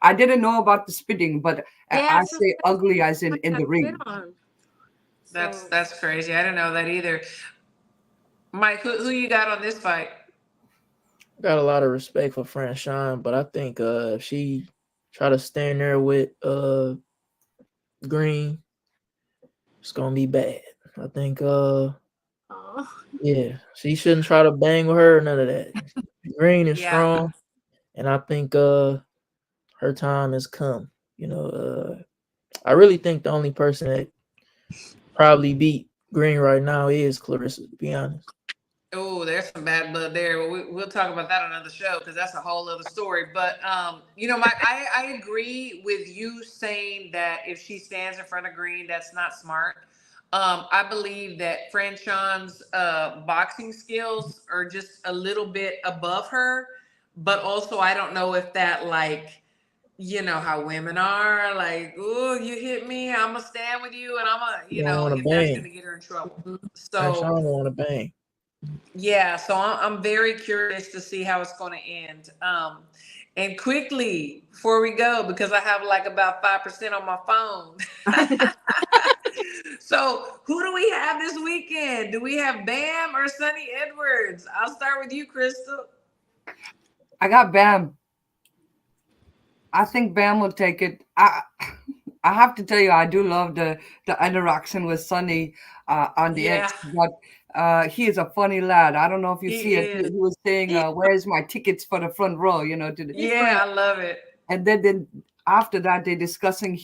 I didn't know about the spitting, but I so say ugly as in the spit ring. on. That's crazy. I didn't know that either. Mike, who you got on this fight? Got a lot of respect for Franchon, but I think if she try to stand there with Green, it's gonna be bad. I think yeah, she shouldn't try to bang with her, none of that. Green is Yeah. strong, and I think her time has come. I really think the only person that probably beat Green right now is Clarissa, to be honest. Oh, there's some bad blood there. Well, we'll talk about that on another show because that's a whole other story. But Mike, I agree with you saying that if she stands in front of Green, that's not smart. I believe that Franchon's boxing skills are just a little bit above her, but also I don't know if that you know how women are like, oh, you hit me, I'm gonna stand with you, and I'm gonna, You don't want to if that's bang. gonna get her in trouble. Franchon So don't want to bang. yeah, so I'm very curious to see how it's going to end. And quickly before we go, because I have like about 5% on my phone. So who do we have this weekend? Do we have Bam or Sonny Edwards? I'll start with you, Crystal. I got Bam. I think Bam will take it. I have to tell you, I do love the interaction with Sonny on the Yeah, X, but he is a funny lad. I don't know if you he see it. He is. was saying, "Where's my tickets for the front row?" To the Yeah, I love it. and then after that they're discussing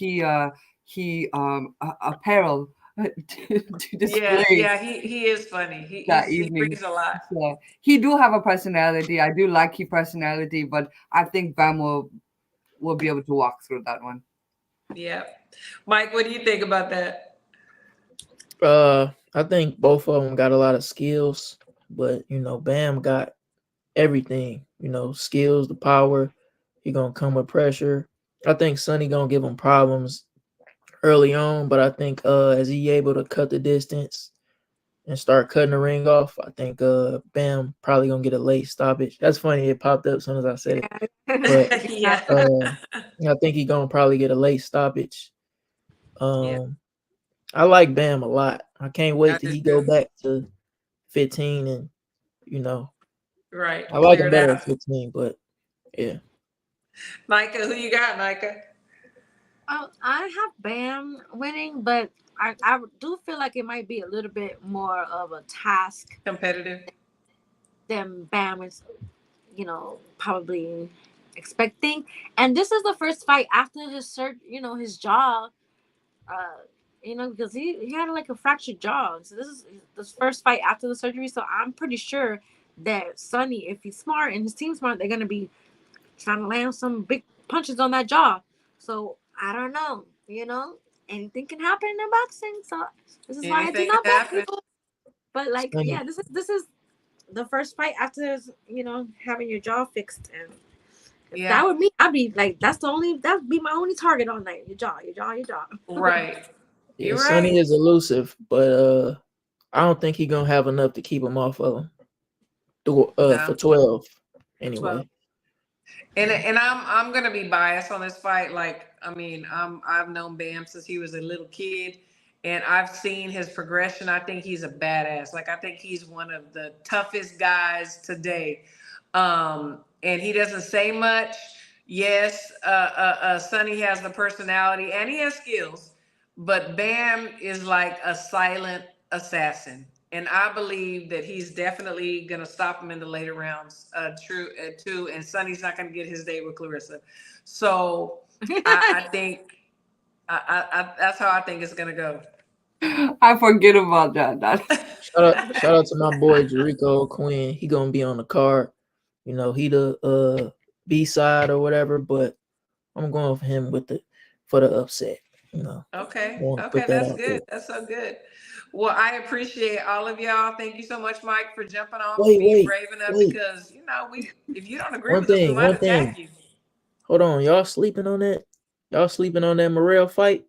apparel to display Yeah, he is funny. that He evening. brings a lot. So he do have a personality. I do like his personality, but I think Bam will be able to walk through that one. Yeah. Mike, what do you think about that? I think both of them got a lot of skills, but Bam got everything. Skills, the power. He gonna come with pressure. I think Sonny gonna give him problems early on, but I think as he able to cut the distance and start cutting the ring off, I think Bam probably gonna get a late stoppage. That's funny. It popped up as soon as I said it, but Yeah. I think he gonna probably get a late stoppage. Yeah. I like Bam a lot. I can't wait I till do he go too. back to 15 and Right. I like Clear him it better out. at 15, but yeah. Micah, who you got, Micah? I have Bam winning, but I do feel like it might be a little bit more of a task Competitive. than Bam is, probably expecting. And this is the first fight after his his jaw, because he had like a fractured jaw. So this is the first fight after the surgery. So I'm pretty sure that Sonny, if he's smart and his team's smart, they're gonna be trying to land some big punches on that jaw. So I don't know, anything can happen in boxing. So this is why I do Anything not can bet happen. people. But like, Sonny, yeah, this is the first fight after having your jaw fixed. And if that Yeah. were me, I'd be like, that'd be my only target all night. Your jaw, your jaw, your jaw. Right. yeah, You're Sonny right. is elusive, but I don't think he gonna have enough to keep him off of him. For No. 12 12. anyway. And I'm gonna be biased on this fight. Like, I mean, I've known Bam since he was a little kid, and I've seen his progression. I think he's a badass. Like, I think he's one of the toughest guys today. And he doesn't say much. Yes, Sonny has the personality and he has skills, but Bam is like a silent assassin. And I believe that he's definitely going to stop him in the later rounds. Too. And Sonny's not going to get his day with Clarissa. So I think that's how I think it's going to go. I forget about that. Shout out to my boy Jericho Quinn. He gonna be on the card. He the B side or whatever, but I'm going for him for the upset. I Okay. want to Okay. put that That's out there. good. That's so good. Well, I appreciate all of y'all. Thank you so much, Mike, for jumping on, for being brave enough because, if you don't agree with us, we might attack you. Hold on, y'all sleeping on that? Y'all sleeping on that Morrell fight?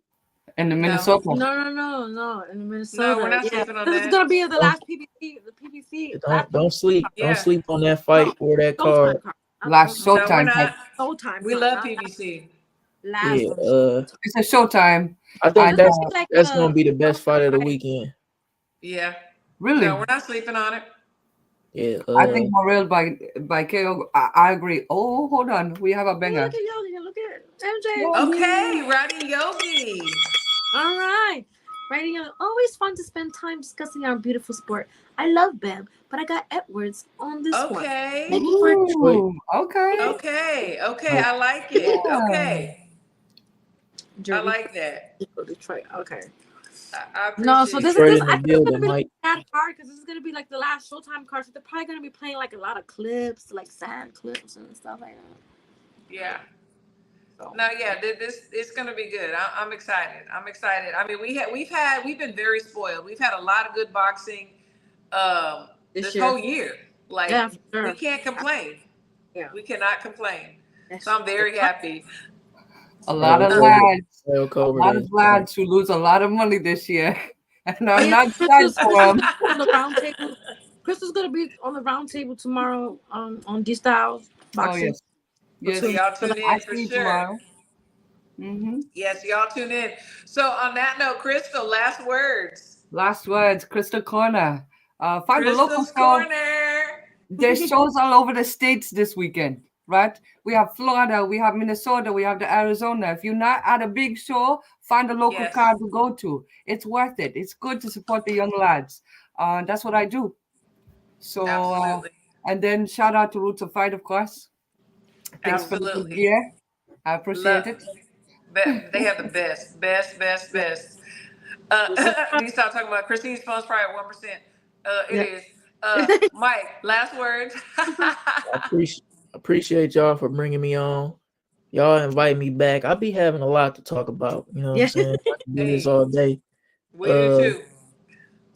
In the No. Minnesota. No. In Minnesota. No, we're not sleeping on This that. is gonna be the last PBC. The PBC. Don't sleep. Yeah. Don't sleep on that fight or that card. Last No, we're Showtime. not. Showtime. We love PBC. Last Yeah. one. It's a Showtime. I think And, that's gonna be the best fight of the weekend. Yeah. really? No, we're not sleeping on it. Yeah. I think Morel by KO. I agree. Oh, hold on. We have a banger. Look at Yogi. Look at MJ. Okay, Roddy Yogi. All right. Writing always fun to spend time discussing our beautiful sport. I love Beb, but I got Edwards on this one. Okay. Ooh, okay. Okay. I like it. Yeah. Okay. I like that. Detroit. Okay. I appreciate No, so this Detroit is in I the think it's gonna building, be Mike. like that card because this is gonna be like the last Showtime card. So they're probably gonna be playing like a lot of clips, like sad clips and stuff like that. Yeah. No, yeah, this it's gonna be good. I'm excited. I'm excited. I mean, we've been very spoiled. We've had a lot of good boxing this whole year. Like, yeah, for sure. we can't complain. Yeah, we cannot complain. So I'm very happy. A lot of Lads. lads who lose a lot of money this year, and I'm not sad for them. On the round table, Crystal's gonna be on the round table tomorrow on D Styles boxing. Oh yes. So y'all tune in for sure. Mm-hmm. Yes, y'all tune in. So on that note, Crystal, last words. Last words, Crystal Corner. Find Crystal's a local Corner. There's shows all over the states this weekend, right? We have Florida, we have Minnesota, we have the Arizona. If you're not at a big show, find a local card to go to. It's worth it. It's good to support the young lads. That's what I do. So, and then shout out to Roots of Fight, of course. Thanks for the good gear. I appreciate it. They have the best. You stop talking about Christine's phone's probably at 1%. It is. Mike, last words. I appreciate y'all for bringing me on. Y'all invite me back. I'll be having a lot to talk about. You know what I'm saying? I can do this all day. We do too.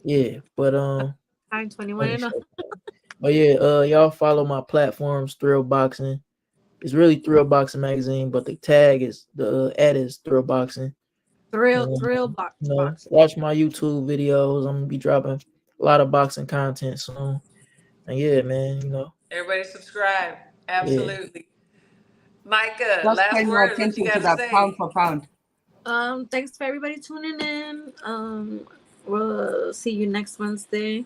Yeah, but I'm 21. But yeah, y'all follow my platforms, Thrill Boxing. It's really Thrill Boxing Magazine, but the tag is the ad is Thrill Boxing. Thrill Boxing. You know, watch my YouTube videos. I'm gonna be dropping a lot of boxing content soon. And yeah, man, you know. Everybody subscribe. Absolutely. Yeah. Micah, just last pay more word. attention What you to that say? pound for pound. Thanks for everybody tuning in. We'll see you next Wednesday.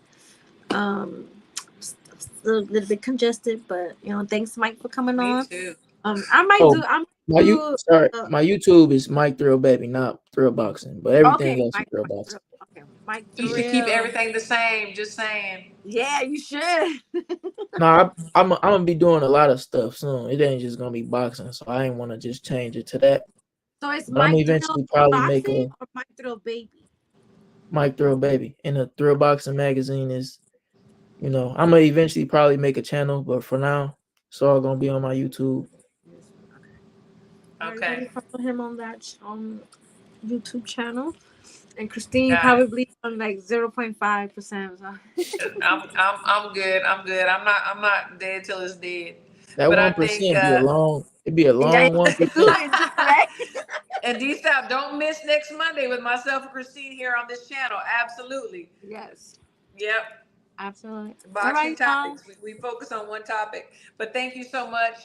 A little bit congested, but you know, thanks Mike for coming on. Me too. I might do. My YouTube is Mike Thrill Baby, not Thrill Boxing, but everything else is Thrill Boxing. Okay, Mike. You should keep everything the same. Just saying. Yeah, you should. No, I'm gonna be doing a lot of stuff soon. It ain't just gonna be boxing, so I ain't want to just change it to that. So it's but I'm eventually probably make a Mike Thrill Baby. Mike Thrill Baby, and the Thrill Boxing magazine is, you know, I'm gonna eventually probably make a channel, but for now, it's all gonna be on my YouTube. Okay. Follow him on that YouTube channel, and Christine probably on like 0.5%. I'm good. I'm not dead till it's dead. That 1% it'd be a long 1%. And D-Stop, don't miss next Monday with myself and Christine here on this channel. Absolutely. Yes. Yep. Absolutely. Boxing topics. We focus on one topic. But thank you so much,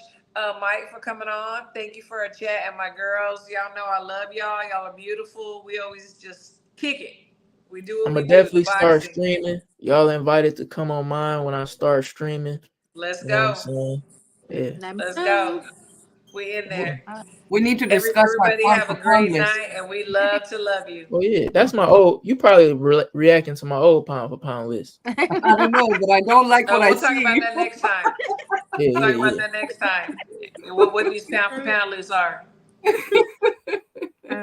Mike, for coming on. Thank you for a chat. And my girls, y'all know I love y'all. Y'all are beautiful. We always just kick it. We do what I'm we gonna definitely do. start streaming. Y'all invited to come on mine when I start streaming. Let's go. Yeah. Let's go. We in there. We need to discuss. Everybody have a great night, and we love to love you. Oh yeah, that's my old. You probably reacting to my old pound for pound list. I don't know, but I don't like what I see. We'll talk about that next time. We'll talk about that next time. What these pound for pound lists are.